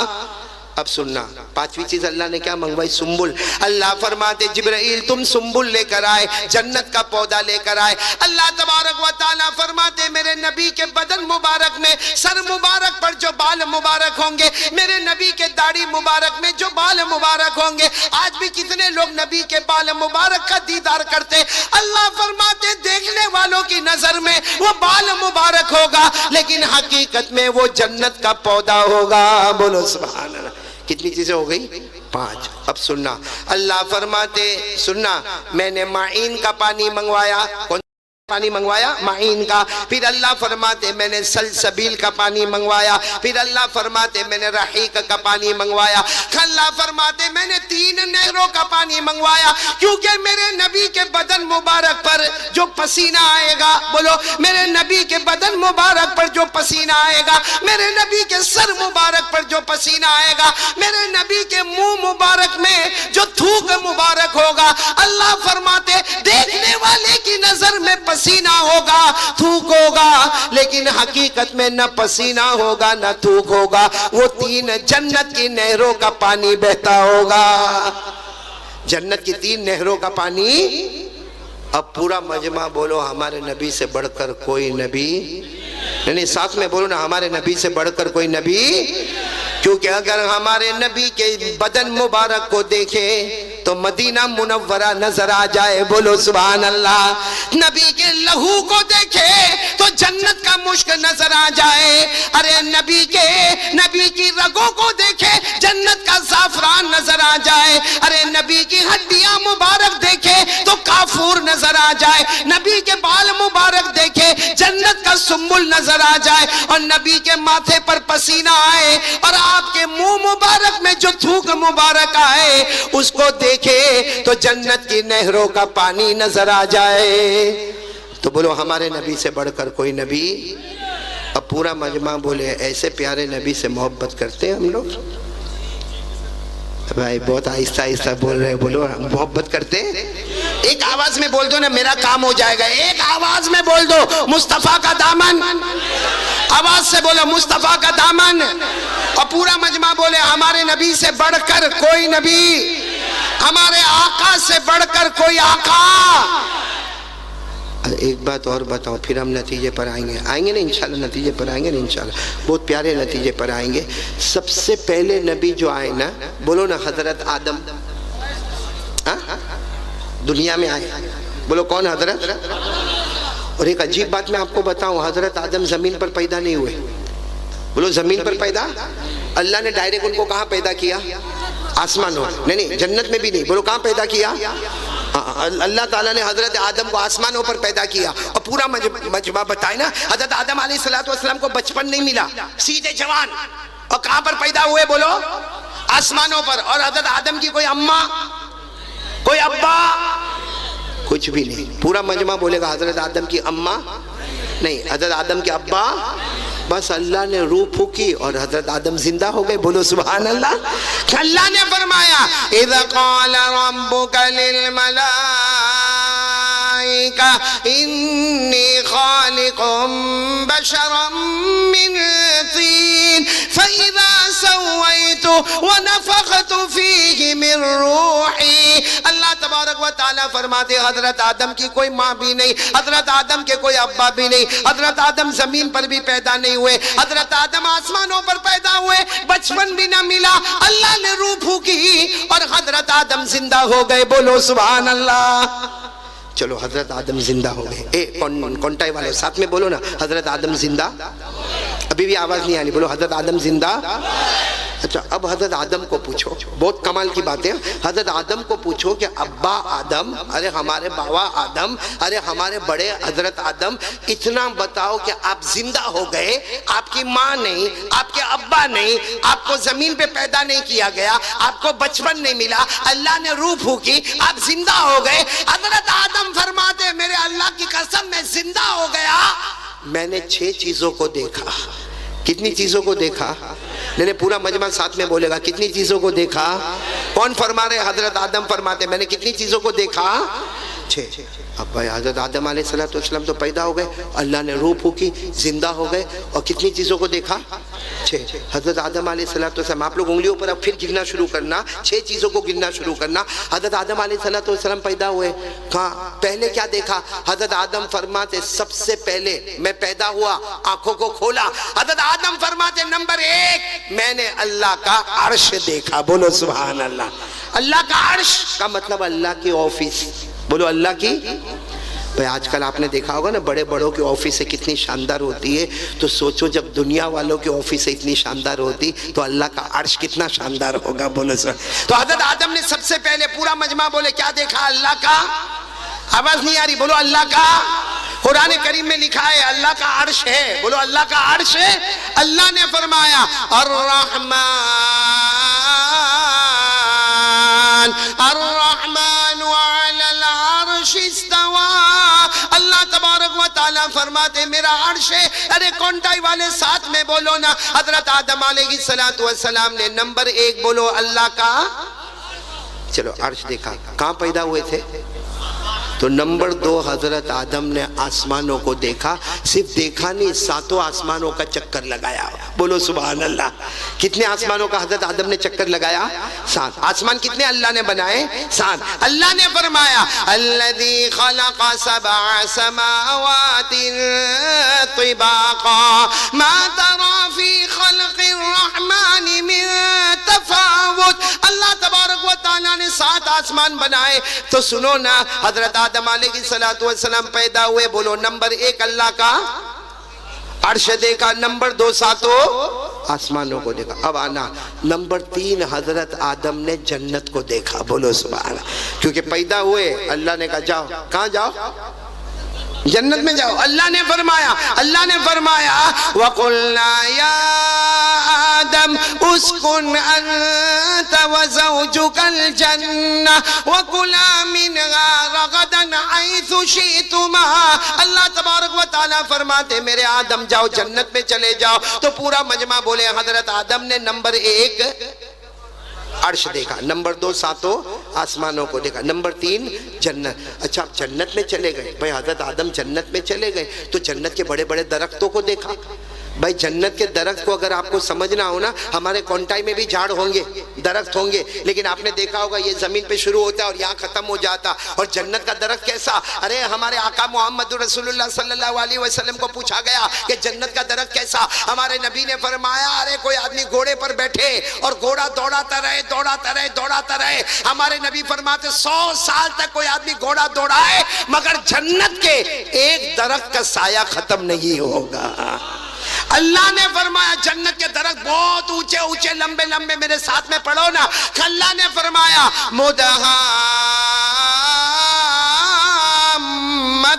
اب سننا، 5ویں چیز اللہ نے کیا منگوائی؟ سنبل۔ اللہ فرماتے جبرائیل تم سنبل لے کر آئے، جنت کا پودا لے کر آئے۔ اللہ تبارک و تعالیٰ فرماتے میرے نبی کے بدن مبارک میں سر مبارک پر جو بال مبارک ہوں گے، میرے نبی کے داڑھی مبارک میں جو بال مبارک ہوں گے، آج بھی کتنے لوگ نبی کے بال مبارک کا دیدار کرتے، اللہ فرماتے دیکھنے والوں کی نظر میں وہ بال مبارک ہوگا لیکن حقیقت میں وہ جنت کا پودا ہوگا، بولو سبحان اللہ۔ کتنی چیزیں ہو گئی؟ 5۔ اب سننا، اللہ فرماتے سننا میں نے معین کا پانی منگوایا۔ کون پانی منگوایا؟ معین کا۔ پھر اللہ فرماتے میں نے سلسبیل کا پانی منگوایا۔ پھر اللہ فرماتے میں نے رحیق کا پانی منگوایا۔ اللہ فرماتے میں نے 3 نہروں کا پانی منگوایا، کیونکہ میرے نبی کے بدن مبارک پر جو پسینہ آئے گا، بولو میرے نبی کے بدن مبارک پر جو پسینہ آئے گا، میرے نبی کے سر مبارک پر جو پسینہ آئے گا، میرے نبی کے منہ مبارک میں جو تھوک مبارک ہوگا، اللہ فرماتے دیکھنے والے کی نظر میں پسینہ ہوگا، تھوک ہوگا، لیکن حقیقت میں نہ پسینہ ہوگا نہ تھوک ہوگا، وہ 3 جنت کی نہروں کا پانی بہتا ہوگا، جنت کی 3 نہروں کا پانی۔ اب پورا مجمع بولو ہمارے نبی سے بڑھ کر کوئی نبی نہیں، ساتھ میں بولو نا ہمارے نبی سے بڑھ کر کوئی نبی، کیونکہ اگر ہمارے نبی کے بدن مبارک کو دیکھیں تو تو مدینہ منورہ نظر آ جائے، بولو سبحان اللہ۔ نبی کے لہو کو دیکھے تو جنت کا مشک نظر آ جائے، ارے نبی کی رگوں کو دیکھے جنت کا زعفران نظر آ جائے، ارے نبی کی ہڈیاں مبارک دیکھے تو کافور نظر آ جائے، نبی کے بال مبارک دیکھے جنت کا سنبل نظر آ جائے، اور نبی کے ماتھے پر پسینہ آئے اور آپ کے منہ مبارک میں جو تھوک مبارک آئے اس کو دیکھے تو جنت کی نہروں کا پانی نظر آ جائے۔ تو بولو ہمارے نبی سے بڑھ کر کوئی نبی؟ اب پورا مجمع بولے ایسے پیارے نبی سے محبت کرتے ہیں ہم لوگ؟ بھائی بہت آہستہ آہستہ بول رہے، بولو محبت کرتے ہیں؟ ایک آواز میں بول دو نا، میرا کام ہو جائے گا۔ ایک آواز میں بول دو، مصطفیٰ کا دامن، آواز سے بولو مصطفیٰ کا دامن، اور پورا مجمع بولے ہمارے نبی سے بڑھ کر کوئی نبی، ہمارے آقا سے بڑھ کر کوئی آقا۔ ایک بات اور بتاؤں پھر ہم نتیجے پر آئیں گے نا انشاءاللہ، نتیجے پر آئیں گے نا انشاءاللہ، بہت پیارے نتیجے پر آئیں گے۔ سب سے پہلے نبی جو آئے نا، بولو نا حضرت آدم، دنیا میں آئے، بولو کون؟ حضرت۔ اور ایک عجیب بات میں آپ کو بتاؤں، حضرت آدم زمین پر پیدا نہیں ہوئے، بولو زمین پر پیدا، اللہ نے ڈائریکٹ ان کو کہاں پیدا کیا؟ آسمانوں، نہیں جنت میں بھی نہیں، بولو کہاں پیدا کیا؟ اللہ تعالیٰ نے حضرت آدم کو آسمانوں پر پیدا کیا، اور پورا مجمع بتائے نا حضرت آدم علیہ السلام کو بچپن نہیں ملا، سیدھے جوان، اور کہاں پر پیدا ہوئے؟ بولو آسمانوں پر۔ اور حضرت آدم کی کوئی اماں، کوئی ابا، کچھ بھی نہیں۔ پورا مجمع بولے گا حضرت آدم کی اماں نہیں، حضرت آدم کے ابا، بس اللہ نے روح پھونکی اور حضرت آدم زندہ ہو گئے، بولو سبحان اللہ۔ اللہ نے فرمایا اِذَا قَالَ رَبُّكَ لِلْمَلَائِكَةِ إِنِّي خَالِقٌ بَشَرًا مِّن طِينٍ فَإِذَا سَوَّيْتُهُ وَنَفَخْتُ فِيهِ مِن رُّوحِي۔ اللہ تبارک و تعالیٰ فرماتے حضرت آدم کی کوئی ماں بھی نہیں، حضرت آدم کے کوئی ابا بھی نہیں، حضرت آدم زمین پر بھی پیدا نہیں ہوئے، حضرت آدم آسمانوں پر پیدا ہوئے، بچپن بھی نہ ملا، اللہ نے روح پھونکی اور حضرت آدم زندہ ہو گئے، بولو سبحان اللہ۔ چلو حضرت آدم زندہ ہو گئے، کونٹائی والے ساتھ میں بولو نا، حضرت آدم زندہ، ابھی بھی آواز نہیں آنی، بولو حضرت آدم زندہ۔ اچھا اب حضرت آدم کو پوچھو، بہت کمال کی بات ہے، حضرت آدم کو پوچھو کہ ابا آدم، ارے ہمارے باوا آدم، ارے ہمارے بڑے حضرت آدم، اتنا بتاؤ کہ آپ زندہ ہو گئے، آپ کی ماں نہیں، آپ کے ابا نہیں، آپ کو زمین پہ پیدا نہیں کیا گیا، آپ کو بچپن نہیں ملا، اللہ نے روح پھونکی، آپ زندہ ہو گئے۔ حضرت آدم فرماتے میرے اللہ کی قسم میں زندہ ہو گیا، میں نے 6 چیزوں کو دیکھا۔ کتنی چیزوں کو دیکھا؟ نے پورا مجمع ساتھ میں بولے گا، کتنی چیزوں کو دیکھا؟ کون فرما رہے؟ حضرت آدم فرماتے میں نے کتنی چیزوں کو دیکھا؟ 6۔ اب بھائی حضرت آدم علیہ السلام تو پیدا ہو گئے، اللہ نے روح پھونکی، زندہ ہو گئے، اور کتنی چیزوں کو دیکھا؟ 6۔ حضرت آدم علیہ السلام، آپ لوگ انگلیوں پر اب پھر گرنا شروع کرنا، 6 چیزوں کو گرنا شروع کرنا۔ حضرت آدم علیہ السلام پیدا ہوئے، کہاں پہلے کیا دیکھا؟ حضرت آدم فرماتے سب سے پہلے میں پیدا ہوا، آنکھوں کو کھولا، حضرت آدم فرماتے نمبر 1 میں نے اللہ کا عرش دیکھا، بولو سبحان اللہ۔ اللہ کا عرش کا مطلب اللہ کی آفس، بولو اللہ کی۔ بھئی آج کل آپ نے دیکھا ہوگا نا بڑے بڑوں کی آفس کتنی شاندار ہوتی ہے، تو سوچو جب دنیا والوں کی آفس اتنی شاندار ہوتی تو اللہ کا عرش کتنا شاندار ہوگا، بولو سر۔ تو حضرت آدم نے سب سے پہلے، پورا مجمع بولے کیا دیکھا؟ اللہ کا، آواز نہیں آ رہی، بولو اللہ کا۔ قرآن کریم میں لکھا ہے اللہ کا عرش ہے، بولو اللہ کا عرش ہے۔ اللہ نے فرمایا الرحمن علی العرش استوى۔ اللہ تبارک و تعالیٰ فرماتے میرا عرش ہے۔ ارے کونٹائی والے ساتھ میں بولو نا، حضرت آدم علیہ السلام نے نمبر 1 بولو اللہ کا، چلو عرش دیکھا۔ کہاں پیدا ہوئے تھے؟ تو نمبر 2 حضرت آدم نے آسمانوں کو دیکھا، صرف دیکھا نہیں، 7 آسمانوں کا چکر لگایا، بولو سبحان اللہ۔ کتنے آسمانوں کا حضرت آدم نے چکر لگایا؟ 7۔ آسمان کتنے اللہ نے بنائے؟ 7۔ اللہ نے فرمایا الذی خلق 7 سماوات طباقا ما ترى فی خلق الرحمن من تفاوت۔ اللہ تبارک و تعالیٰ نے 7 آسمان بنائے. تو سنو نا, حضرت آدم علیہ السلام پیدا ہوئے, بولو نمبر 1 اللہ کا عرش دیکھا, نمبر 2 ساتوں آسمانوں کو دیکھا. اب آنا نمبر 3, حضرت آدم نے جنت کو دیکھا. بولو سبحان اللہ. کیونکہ پیدا ہوئے اللہ نے کہا جاؤ, کہاں جاؤ؟ جنت میں جاؤ. اللہ نے فرمایا وَقُلْنَا يَا آدَمْ اُسْكُنْ أَنْتَ وَزَوْجُكَ الْجَنَّةَ وَكُلَا مِنْهَا رَغَدًا حَيْثُ شِئْتُمَا. اللہ تبارک و تعالیٰ فرماتے میرے آدم جاؤ جنت میں چلے جاؤ. تو پورا مجمع بولے حضرت آدم نے نمبر 1 عرش دیکھا, نمبر 2 ساتوں آسمانوں کو دیکھا, نمبر 3 جنت. اچھا آپ جنت میں چلے گئے, بھائی حضرت آدم جنت میں چلے گئے تو جنت کے بڑے بڑے درختوں کو دیکھا. بھائی جنت کے درخت کو اگر آپ کو سمجھنا ہو نا, ہمارے کونٹائی میں بھی جھاڑ ہوں گے, درخت ہوں گے, لیکن آپ نے دیکھا ہوگا یہ زمین پہ شروع ہوتا ہے اور یہاں ختم ہو جاتا. اور جنت کا درخت کیسا؟ ارے ہمارے آقا محمد رسول اللہ صلی اللہ علیہ وسلم کو پوچھا گیا کہ جنت کا درخت کیسا. ہمارے نبی نے فرمایا ارے کوئی آدمی گھوڑے پر بیٹھے اور گھوڑا دوڑاتا رہے. ہمارے نبی فرماتے 100 سال تک کوئی آدمی گھوڑا دوڑائے مگر جنت کے ایک درخت کا سایہ ختم نہیں ہوگا. اللہ نے فرمایا جنت کے درخت بہت اونچے لمبے, میرے ساتھ میں پڑھو نا. اللہ نے فرمایا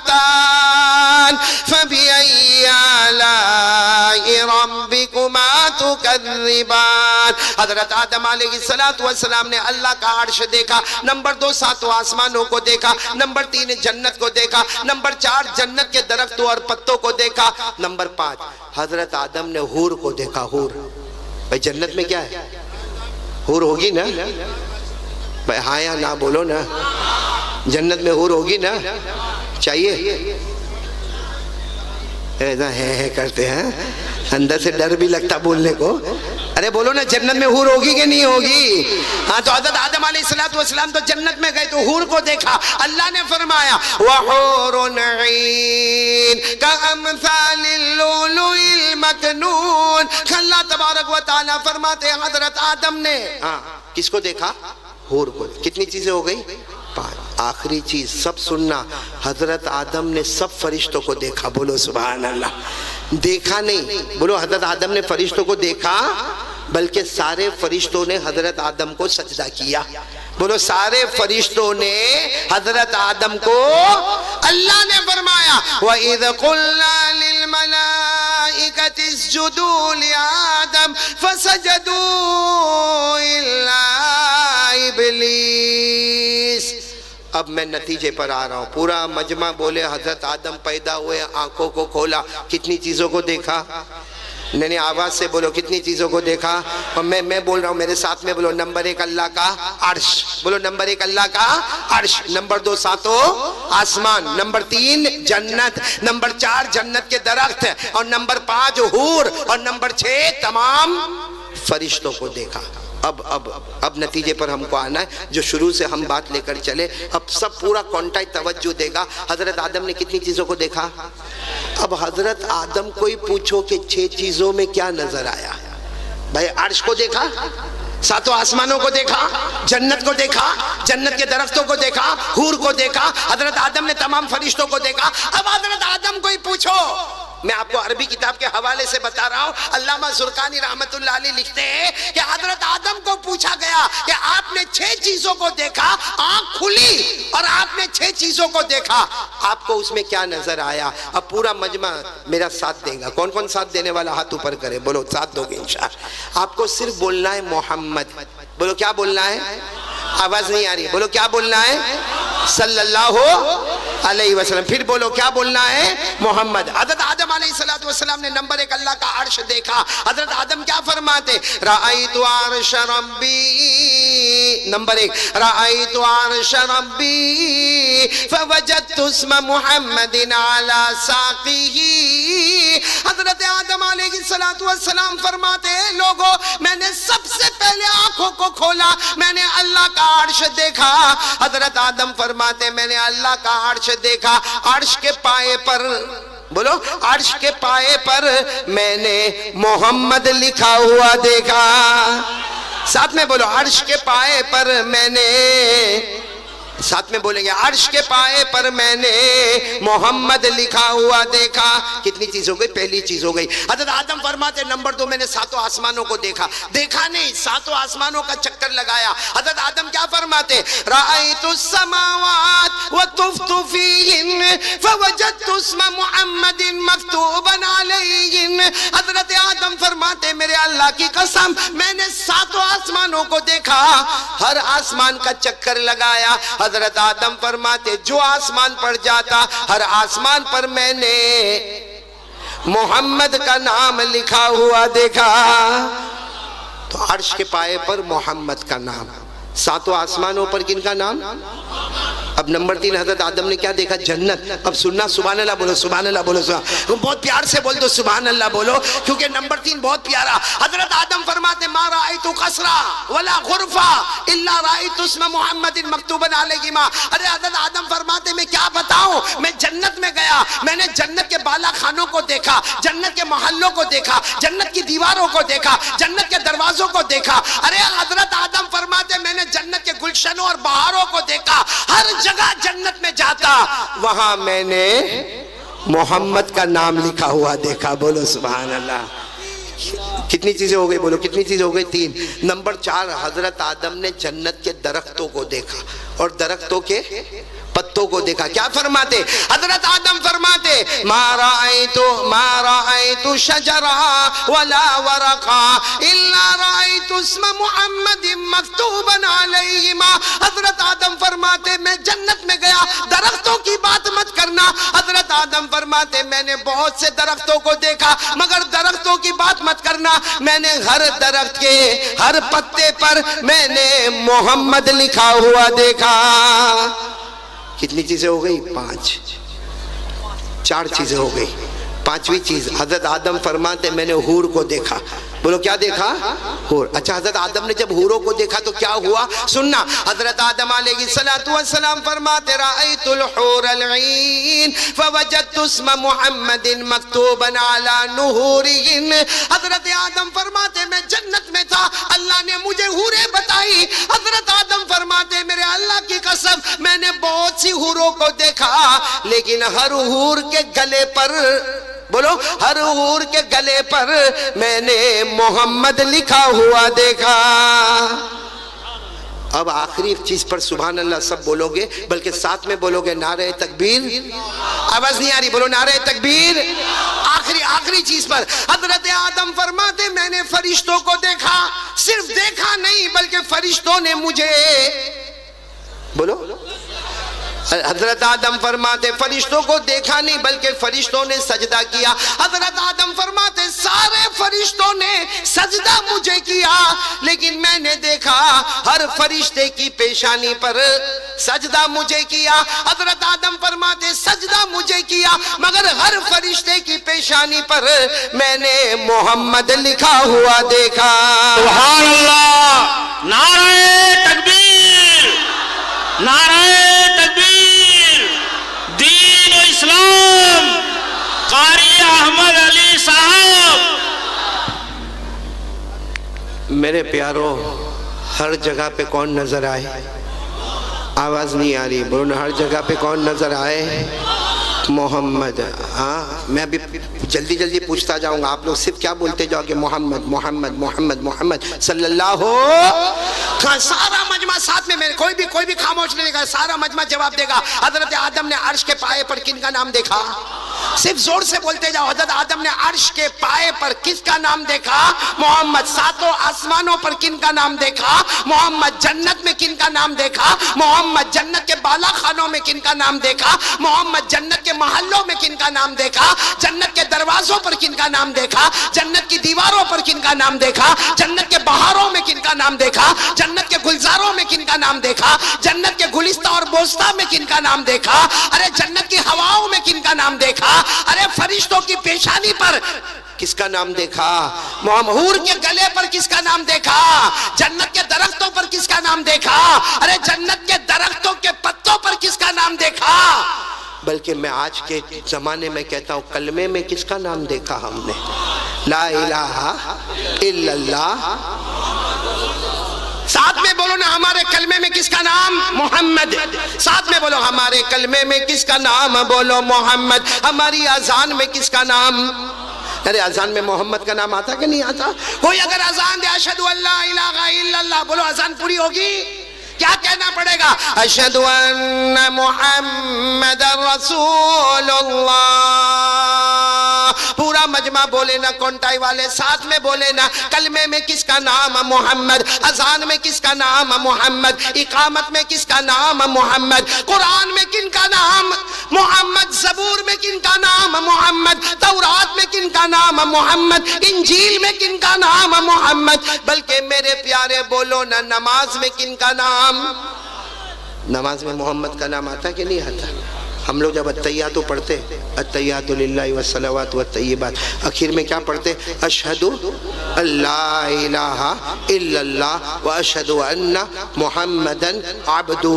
مدہامتان فبأي آلاء ربكما تكذبان. حضرت آدم علیہ السلام نے اللہ کا عرش دیکھا, نمبر 2 ساتوں آسمانوں کو دیکھا, نمبر 3 جنت کو دیکھا, نمبر 4 جنت کے درختوں اور پتوں کو دیکھا, نمبر 5 حضرت آدم نے حور کو دیکھا. حور, بھائی جنت میں کیا ہے؟ حور ہوگی نا بھائی, ہاں یا نہ بولو نا. جنت میں حور ہوگی نا, چاہیے ایسا ہے کرتے ہیں, اندر سے ڈر بھی لگتا بولنے کو. ارے بولو نا جنت میں حور ہوگی کہ نہیں ہوگی؟ ہاں تو حضرت آدم علیہ السلام تو جنت میں گئے تو حور کو دیکھا. اللہ نے فرمایا وَحُورٌ عِينٌ كَأَمْثَالِ اللُّؤْلُؤِ الْمَكْنُونِ. اللہ تبارک و تعالیٰ فرماتے حضرت آدم نے کس کو دیکھا؟ حور کو. کتنی چیزیں ہو گئی؟ 5. آخری چیز سب سننا, حضرت آدم نے سب فرشتوں کو دیکھا. بولو سبحان اللہ. دیکھا نہیں, بولو حضرت آدم نے فرشتوں کو دیکھا, بلکہ سارے فرشتوں نے حضرت آدم کو سجدہ کیا. بولو سارے فرشتوں نے حضرت آدم کو. اللہ نے فرمایا وَإِذْ قُلْنَا لِلْمَلَائِكَةِ اسْجُدُوا لِآدَمَ فَسَجَدُوا إِلَّا إِبْلِيسَ. اب میں نتیجے پر آ رہا ہوں. پورا مجمع بولے حضرت آدم پیدا ہوئے, آنکھوں کو کھولا, کتنی چیزوں کو دیکھا؟ نہیں آواز سے بولو کتنی چیزوں کو دیکھا. اور میں بول رہا ہوں, میرے ساتھ میں بولو نمبر 1 اللہ کا عرش. بولو نمبر 1 اللہ کا عرش, نمبر 2 ساتوں آسمان, نمبر 3 جنت, نمبر 4 جنت کے درخت, اور نمبر 5 حور, اور نمبر 6 تمام فرشتوں کو دیکھا. اب نتیجے پر ہم کو آنا ہے, جو شروع سے ہم بات لے کر چلے. اب سب پورا کونٹائی توجہ دے گا. حضرت آدم نے کتنی چیزوں کو دیکھا؟ اب حضرت آدم کو ہی پوچھو کہ 6 چیزوں میں کیا نظر آیا. بھائی عرش کو دیکھا, ساتوں آسمانوں کو دیکھا, جنت کو دیکھا, جنت کے درختوں کو دیکھا, حور کو دیکھا, حضرت آدم نے تمام فرشتوں کو دیکھا. اب حضرت آدم کو ہی پوچھو. میں آپ کو عربی کتاب کے حوالے سے بتا رہا ہوں. علامہ زرقانی رحمت اللہ علیہ لکھتے ہیں کہ حضرت آدم کو پوچھا گیا کہ آپ نے 6 چیزوں کو دیکھا, آنکھ کھلی اور آپ نے 6 چیزوں کو دیکھا, آپ کو اس میں کیا نظر آیا؟ اب پورا مجمع میرا ساتھ دے گا. کون کون ساتھ دینے والا ہاتھ اوپر کرے, بولو ساتھ دو گے انشاءاللہ. آپ کو صرف بولنا ہے محمد. بولو کیا بولنا ہے؟ آواز نہیں آ رہی, بولو کیا بولنا ہے؟ صلی اللہ علیہ وسلم. پھر بولو کیا بولنا ہے؟ محمد. حضرت آدم علیہ السلام نے نمبر 1 اللہ کا عرش دیکھا. حضرت آدم کیا فرماتے؟ رأیت عرش ربی, نمبر 1 رأیت عرش ربی فوجدت اسم محمد علی ساقیہ. حضرت آدم علیہ السلام فرماتے ہیں لوگوں میں نے سب سے پہلے آنکھوں کو کھولا, میں نے اللہ کا عرش دیکھا. حضرت آدم فرماتے میں نے اللہ کا عرش دیکھا, عرش کے پائے پر, بولو عرش کے پائے پر میں نے محمد لکھا ہوا دیکھا. ساتھ میں بولو عرش کے پائے پر میں نے، ساتھ میں بولیں گے عرش کے پائے پر میں نے محمد لکھا ہوا دیکھا. کتنی چیز ہو گئی؟ پہلی چیز ہو گئی. حضرت آدم فرماتے نمبر 2 میں نے ساتوں آسمانوں کو دیکھا. دیکھا نہیں، ساتوں آسمانوں کا چکر لگایا. حضرت آدم کیا فرماتے؟ رأیت السماوات وطفت فیہن فوجدت اسم محمد مکتوبا علیہن. حضرت آدم فرماتے میرے اللہ کی قسم میں نے ساتوں آسمانوں کو دیکھا، ہر آسمان کا چکر لگایا. حضرت آدم فرماتے جو آسمان پر جاتا ہر آسمان پر میں نے محمد کا نام لکھا ہوا دیکھا. تو عرش کے پائے پر محمد کا نام، ساتوں آسمانوں پر کن کا نام؟ اب نمبر 3 حضرت آدم نے کیا دیکھا؟ جنت. اب سننا، سبحان اللہ بولو، سبحان اللہ بولو، بہت پیار سے بول دو سبحان اللہ بولو، کیونکہ نمبر 3 بہت پیارا. حضرت آدم فرماتے ما رأیت قصرا ولا غرفا الا رأیت اسم محمد مکتوبا علیہما. ارے حضرت آدم فرماتے میں کیا بتاؤں، میں جنت میں گیا، میں نے جنت کے بالا خانوں کو دیکھا، جنت کے محلوں کو دیکھا، جنت کی دیواروں کو دیکھا، جنت کے دروازوں کو دیکھا. ارے حضرت آدم فرماتے میں نے جنت کے گلشنوں اور بہاروں کو دیکھا، ہر جگہ جنت میں جاتا وہاں میں نے محمد کا نام لکھا ہوا دیکھا. بولو سبحان اللہ. کتنی چیزیں ہو گئی؟ بولو کتنی چیزیں ہو گئی؟ 3. نمبر 4 حضرت آدم نے جنت کے درختوں کو دیکھا اور درختوں کے پتوں کو دیکھا. کیا فرماتے؟ حضرت آدم فرماتے ما رأیت شجرا ولا ورقا الا رأیت اسم محمد مکتوبا علیہما. حضرت آدم فرماتے میں جنت میں گیا، درختوں کی بات مت کرنا. حضرت آدم فرماتے میں نے بہت سے درختوں کو دیکھا مگر درختوں کی بات مت کرنا، میں نے ہر درخت کے ہر پتے پر میں نے محمد لکھا ہوا دیکھا. کتنی چیزیں ہو گئی؟ 5. 4 چیزیں ہو گئی. 5ویں چیز حضرت آدم فرماتے میں نے حور کو دیکھا. بولو کیا دیکھا؟ حور. اچھا حضرت آدم نے جب حوروں کو دیکھا تو کیا ہوا؟ سننا. حضرت آدم علیہ السلام فرماتے رأیت الحور العین فوجدت اسم محمد مکتوبا علی نہورہن. حضرت آدم فرماتے میں جنت میں تھا، اللہ نے مجھے حوریں بتائی. حضرت آدم فرماتے میرے اللہ کی قسم میں نے بہت سی حوروں کو دیکھا لیکن ہر حور کے گلے پر، بولو ہر حور کے گلے پر میں نے محمد لکھا ہوا دیکھا. اب آخری چیز پر سبحان اللہ سب بولو گے، بلکہ ساتھ میں بولو گے نعرہ تکبیر. آواز نہیں آ رہی، بولو نعرہ تکبیر. آخری چیز پر حضرت آدم فرماتے میں نے فرشتوں کو دیکھا، صرف دیکھا نہیں بلکہ فرشتوں نے مجھے، بولو حضرت آدم فرماتے فرشتوں کو دیکھا نہیں بلکہ فرشتوں نے سجدہ کیا. حضرت آدم فرماتے سارے فرشتوں نے سجدہ مجھے کیا لیکن میں نے دیکھا ہر فرشتے کی پیشانی پر سجدہ مجھے کیا. حضرت آدم فرماتے سجدہ مجھے کیا مگر ہر فرشتے کی پیشانی پر میں نے محمد لکھا ہوا دیکھا. سبحان اللہ. نعرہ تکبیر، نعرہ تکبیر. دین و اسلام. قاری احمد علی صاحب. میرے پیارو ہر جگہ پہ کون نظر آئے؟ آواز نہیں آ رہی، بولو ہر جگہ پہ کون نظر آئے؟ محمد. ہاں میں ابھی جلدی پوچھتا جاؤں گا، آپ لوگ صرف کیا بولتے جاؤ کہ محمد محمد محمد محمد صلی اللہ ہو. سارا مجمع ساتھ میں، میرے کوئی بھی خاموش نہیں گا، سارا مجمع جواب دے گا. حضرت آدم نے عرش کے پائے پر کن کا نام دیکھا؟ صرف زور سے بولتے جاؤ. حضرت آدم نے عرش کے پائے پر کس کا نام دیکھا؟ محمد. ساتوں آسمانوں پر کن کا نام دیکھا؟ محمد. جنت میں کن کا نام دیکھا؟ محمد. جنت کے بالا خانوں میں کن کا نام دیکھا؟ محمد. جنت کے محلوں میں کن کا نام دیکھا؟ جنت کے دروازوں پر کن کا نام دیکھا؟ جنت کی دیواروں پر کن کا نام دیکھا؟ جنت کے بہاروں میں کن کا نام دیکھا؟ جنت کے گلزاروں میں کن کا نام دیکھا؟ جنت کے گلستہ اور بوستہ میں کن کا نام دیکھا؟ ارے جنت کی ہواؤں میں کن کا نام دیکھا؟ ارے فرشتوں کی پیشانی پر کس کا نام دیکھا؟ حور کے گلے پر کس کا نام دیکھا؟ جنت کے درختوں پر کس کا نام دیکھا؟ ارے جنت کے درختوں کے پتوں پر کس کا نام دیکھا؟ بلکہ میں آج کے زمانے میں کہتا ہوں کلمے میں کس کا نام دیکھا ہم نے؟ لا الہ الا اللہ ساتھ میں بولو نا ہمارے کلمے میں کس کا نام؟ محمد. ساتھ میں بولو ہمارے کلمے میں کس کا نام؟ بولو محمد. ہماری اذان میں کس کا نام؟ ارے اذان میں محمد کا نام آتا کہ نہیں آتا؟ کوئی اگر اذان دے اشہدو اللہ الہ الا اللہ، بولو اذان پوری ہوگی؟ کیا کہنا پڑے گا؟ اشہدو ان محمد رسول اللہ. پورا مجمع بولے نا، کونٹائی والے ساتھ میں بولے نا. کلمے میں کس کا نام؟ محمد. اذان میں کس کا نام؟ محمد. اقامت میں کس کا نام؟ محمد. قرآن میں کن کا نام؟ محمد. زبور میں کن کا نام؟ محمد. تورات میں کن کا نام؟ محمد. انجیل میں کن کا نام؟ محمد. بلکہ میرے پیارے بولو نا، نماز میں کن کا نام؟ نماز میں محمد کا نام آتا کہ نہیں آتا؟ ہم لوگ جب التحیات پڑھتے، التحیات للہ والصلوات والطیبات، آخر میں کیا پڑھتے؟ اشہد اللہ الہ الا اللہ واشہد ان محمدً عبدہ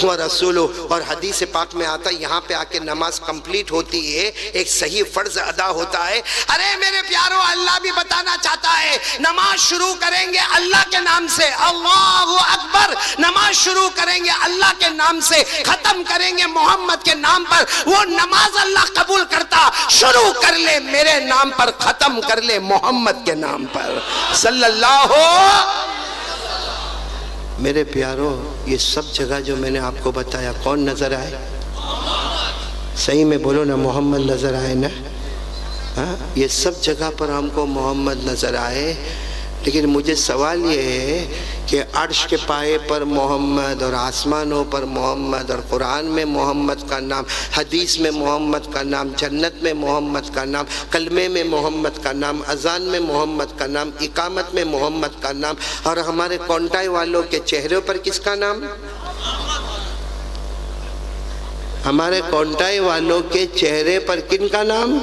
ورسولہ. اور حدیث پاک میں آتا ہے یہاں پہ آ کے نماز کمپلیٹ ہوتی ہے، ایک صحیح فرض ادا ہوتا ہے. ارے میرے پیاروں، اللہ بھی بتانا چاہتا ہے نماز شروع کریں گے اللہ کے نام سے، اللہ اکبر. نماز شروع کریں گے اللہ کے نام سے، ختم کریں گے محمد کے نام پر. وہ نماز اللہ قبول کرتا. شروع کر لے میرے نام پر، ختم کر لے محمد کے نام پر صلی اللہ ہو. میرے پیاروں، یہ سب جگہ جو میں نے آپ کو بتایا کون نظر آئے؟ صحیح میں بولو نا، محمد نظر آئے نا. یہ سب جگہ پر ہم کو محمد نظر آئے. لیکن مجھے سوال یہ ہے کہ عرش کے پائے پر محمد، اور آسمانوں پر محمد، اور قرآن میں محمد کا نام، حدیث میں محمد کا نام، جنت میں محمد کا نام، کلمے میں محمد کا نام، اذان میں محمد کا نام، اقامت میں محمد کا نام، اور ہمارے کونٹائی والوں کے چہروں پر کس کا نام؟ ہمارے کونٹائی والوں کے چہرے پر کن کا نام؟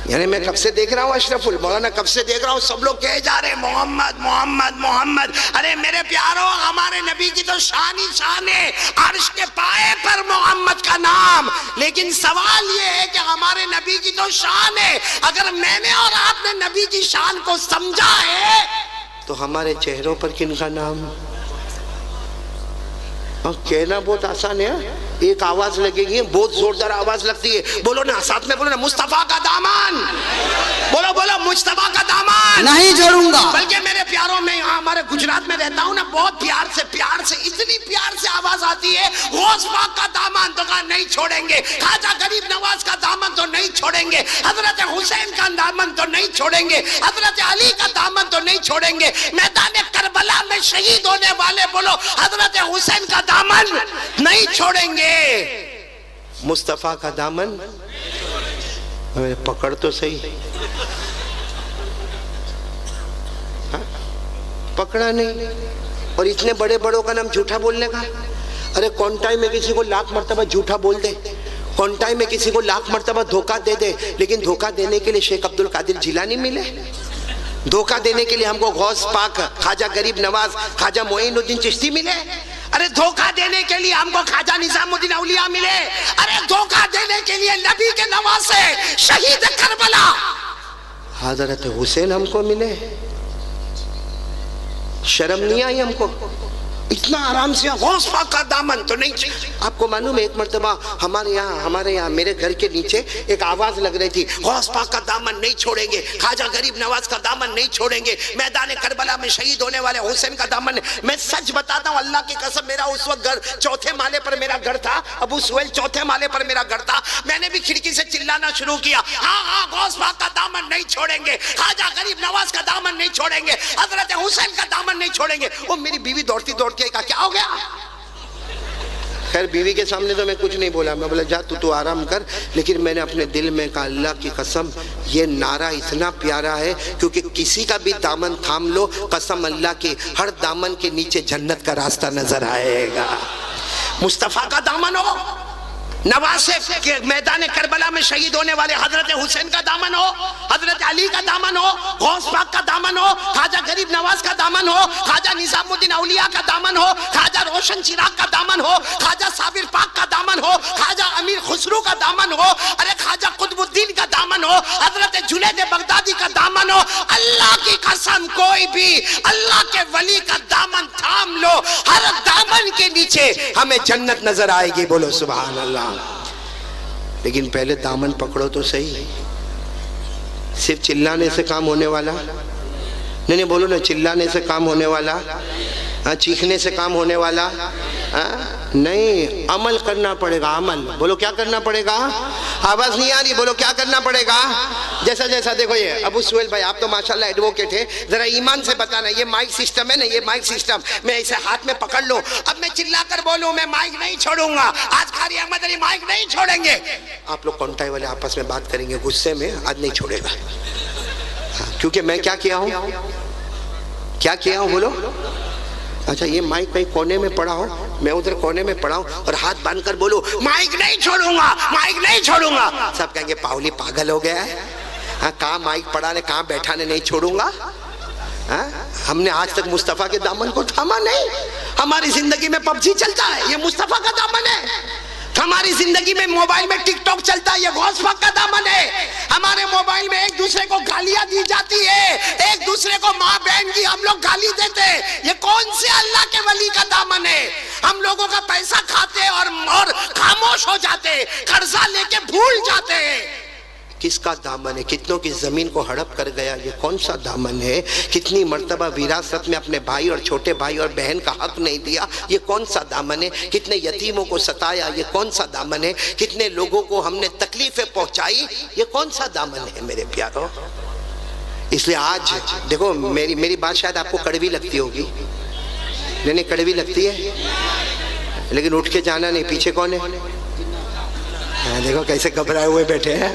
یعنی میں کب سے دیکھ رہا ہوں اشرف المولانا، کب سے دیکھ رہا ہوں سب لوگ کہے جا رہے ہیں محمد محمد محمد. ارے میرے پیاروں، ہمارے نبی کی تو شان ہی شان ہے، عرش کے پائے پر محمد کا نام. لیکن سوال یہ ہے کہ ہمارے نبی کی تو شان ہے، اگر میں نے اور آپ نے نبی کی شان کو سمجھا ہے تو ہمارے چہروں پر کن کا نام؟ کہنا بہت آسان ہے، ایک آواز لگے گی، بہت زوردار آواز لگتی ہے. بولو نا، ساتھ میں بولو نا، مصطفیٰ کا دامن. بولو بولو، مصطفیٰ کا دامن نہیں چھوڑوں گا. بلکہ میرے پیاروں، میں یہاں ہمارے گجرات میں رہتا ہوں نا، بہت پیار سے اتنی پیار سے آواز آتی ہے، غوث پاک کا دامن تو کہا نہیں چھوڑیں گے، خواجہ غریب نواز کا دامن تو نہیں چھوڑیں گے، حضرت حسین کا دامن تو نہیں چھوڑیں گے، حضرت علی کا دامن تو نہیں چھوڑیں گے، میدان کربلا میں شہید ہونے والے بولو حضرت حسین کا دامن نہیں چھوڑیں گے. مصطفیٰ کا دامن پکڑ تو صحیح، پکڑا نہیں. اور اتنے بڑے بڑوں کا نام جھوٹا بولنے کا. ارے کونٹائی میں کسی کو لاکھ مرتبہ جھوٹا بول دے، کونٹائی میں کسی کو لاکھ مرتبہ دھوکہ دے دے، لیکن دھوکہ دینے کے لیے شیخ عبد القادر جیلانی ملے، دھوکہ دینے کے لیے ہم کو غوث پاک، خواجہ غریب نواز، خواجہ معین الدین چشتی ملے. ارے دھوکہ دینے کے لیے ہم کو خواجہ نظام الدین اولیاء ملے. ارے دھوکہ دینے کے لیے نبی کے نواسے شہید کربلا حضرت حسین ہم کو ملے. شرم نہیں آئی ہم کو؟ اتنا آرام سے غوث پاک کا دامن تو نہیں. آپ کو معلوم ہے ایک مرتبہ ہمارے یہاں میرے گھر کے نیچے ایک آواز لگ رہی تھی، غوث پاک کا دامن نہیں چھوڑیں گے، خواجہ غریب نواز کا دامن نہیں چھوڑیں گے، میدان کربلا میں شہید ہونے والے حسین کا دامن. میں سچ بتاتا ہوں اللہ کی قسم، میرا اس وقت گھر چوتھے مالے پر میرا گھر تھا، ابو سہیل چوتھے مالے پر میرا گھر تھا. میں نے بھی کھڑکی سے چلانا شروع کیا، ہاں غوث پاک کا دامن نہیں چھوڑیں گے، خواجہ غریب نواز کا دامن نہیں چھوڑیں گے، حضرت حسین کا دامن نہیں چھوڑیں گے. وہ میری بیوی دوڑتی کہا کیا ہو گیا؟ خیر بیوی کے سامنے تو میں کچھ نہیں بولا، میں بولا جا تو آرام کر. لیکن میں نے اپنے دل میں کہا اللہ کی قسم یہ نعرہ اتنا پیارا ہے، کیونکہ کسی کا بھی دامن تھام لو، قسم اللہ کی ہر دامن کے نیچے جنت کا راستہ نظر آئے گا. مصطفیٰ کا دامن ہو، نواسے کے میدان کربلا میں شہید ہونے والے حضرت حسین کا دامن ہو، حضرت علی کا دامن ہو، غوث پاک کا دامن ہو، خواجہ غریب نواز کا دامن ہو، خواجہ نظام الدین اولیاء کا دامن ہو، خواجہ روشن چراغ کا دامن ہو، خواجہ صابر پاک کا دامن ہو، خواجہ امیر خسرو کا دامن ہو، ارے خواجہ قطب الدین کا دامن ہو، حضرت جنید بغدادی کا دامن ہو، اللہ کی قسم کوئی بھی اللہ کے ولی کا دامن تھام لو، ہر دامن کے نیچے ہمیں جنت نظر آئے گی، بولو سبحان اللہ۔ لیکن پہلے دامن پکڑو تو صحیح، صرف چلانے سے کام ہونے والا نہیں، بولو نا، چلانے سے کام ہونے والا، چیخنے سے کام ہونے والا نہیں، عمل کرنا پڑے گا، عمل، بولو کیا کرنا پڑے گا، آواز نہیں آ رہی، بولو کیا کرنا پڑے گا، جیسا جیسا دیکھو یہ ابو سہیل بھائی آپ تو ماشاءاللہ ایڈوکیٹ ہے، ذرا ایمان سے بتانا، یہ مائک سسٹم ہے نا، یہ مائک سسٹم میں اسے ہاتھ میں پکڑ لوں، اب میں چلا کر بولوں میں مائک نہیں چھوڑوں گا، آج قاری احمد علی مائک نہیں چھوڑیں گے، آپ لوگ کانٹائی والے آپس میں بات کریں گے غصے میں، آج نہیں چھوڑے گا، کیونکہ میں کیا کیا ہوں، کیا کیا ہوں، بولو، اچھا یہ مائک کہیں کونے میں پڑا ہو، میں ادھر کونے میں پڑا ہوں اور ہاتھ باندھ کر بولو مائک نہیں چھوڑوں گا، مائک نہیں چھوڑوں گا، سب کہیں گے پاولی پاگل ہو گیا ہے، کہاں مائک پڑا نے، کہاں بیٹھا نے، نہیں چھوڑوں گا۔ ہم نے آج تک مصطفیٰ کے دامن کو تھاما نہیں، ہماری زندگی میں پب جی چلتا ہے، یہ مصطفیٰ کا دامن ہے، ہماری زندگی میں موبائل میں ٹک ٹاک چلتا ہے، یہ غوث پاک کا دامن ہے، ہمارے موبائل میں ایک دوسرے کو گالیاں دی جاتی ہے، ایک دوسرے کو ماں بہن کی ہم لوگ گالی دیتے ہیں، یہ کون سے اللہ کے ولی کا دامن ہے؟ ہم لوگوں کا پیسہ کھاتے اور خاموش ہو جاتے، قرضہ لے کے بھول جاتے ہیں، کس کا دامن ہے؟ کتنوں کی زمین کو ہڑپ کر گیا، یہ کون سا دامن ہے؟ کتنی مرتبہ وراثت میں اپنے بھائی اور چھوٹے بھائی اور بہن کا حق نہیں دیا، یہ کون سا دامن ہے؟ کتنے یتیموں کو ستایا، یہ کون سا دامن ہے؟ کتنے لوگوں کو ہم نے تکلیفیں پہنچائی، یہ کون سا دامن ہے میرے پیارو؟ اس لیے آج دیکھو میری بات شاید آپ کو کڑوی لگتی ہوگی، نہیں کڑوی لگتی ہے، لیکن اٹھ کے جانا نہیں، پیچھے کون ہے؟ دیکھو کیسے گھبرائے ہوئے بیٹھے ہیں،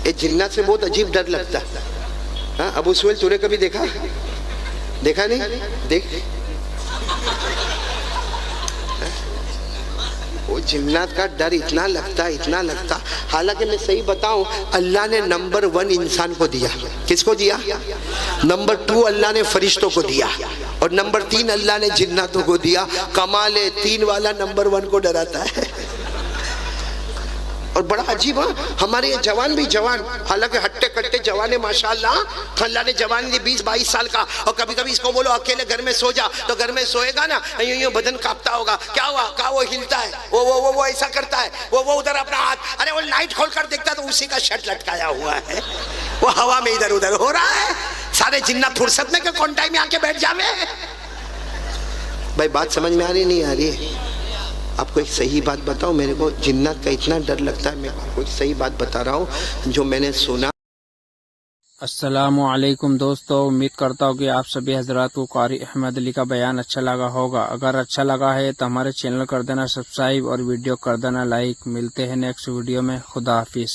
یہ جنات سے بہت عجیب ڈر لگتا ہے۔ ابو سہیل تو نے کبھی دیکھا نہیں؟ دیکھ وہ جنات کا ڈر اتنا لگتا، حالانکہ میں صحیح بتاؤں اللہ نے نمبر 1 انسان کو دیا، کس کو دیا؟ نمبر 2 اللہ نے فرشتوں کو دیا، اور نمبر 3 اللہ نے جناتوں کو دیا، کمال 3 والا نمبر 1 کو ڈراتا ہے۔ اور بڑا عجیب ہے، ہمارے یہ جوان بھی جوان، حالانکہ ہٹے کٹے جوان ہے ماشاءاللہ، اللہ نے جوان دی 20-22 سال کا، اور کبھی کبھی اس کو بولو اکیلے گھر میں سو جا تو گھر میں سوئے گا نا، یوں بدن کانپتا ہوگا، کیا ہوا؟ کہا وہ ہلتا ہے، وہ ایسا کرتا ہے، وہ ادھر اپنا ہاتھ، ارے وہ لائٹ کھول کر دیکھتا تو اسی کا شرٹ لٹکایا ہوا ہے، وہ ہوا میں ادھر ادھر ہو رہا ہے، سارے جنات فرصت میں کہ کونٹائی میں آ کے بیٹھ جاوے۔ بھائی بات سمجھ میں آ رہی نہیں آ رہی؟ آپ کو ایک صحیح بات بتاؤں، میرے کو جنات کا اتنا ڈر لگتا ہے، میں آپ کو ایک صحیح بات بتا رہا ہوں جو میں نے سنا۔ السلام علیکم دوستو، امید کرتا ہوں کہ آپ سبھی حضرات کو قاری احمد علی کا بیان اچھا لگا ہوگا، اگر اچھا لگا ہے تو ہمارے چینل کر دینا سبسکرائب اور ویڈیو کر دینا لائک۔ ملتے ہیں نیکسٹ ویڈیو میں، خدا حافظ۔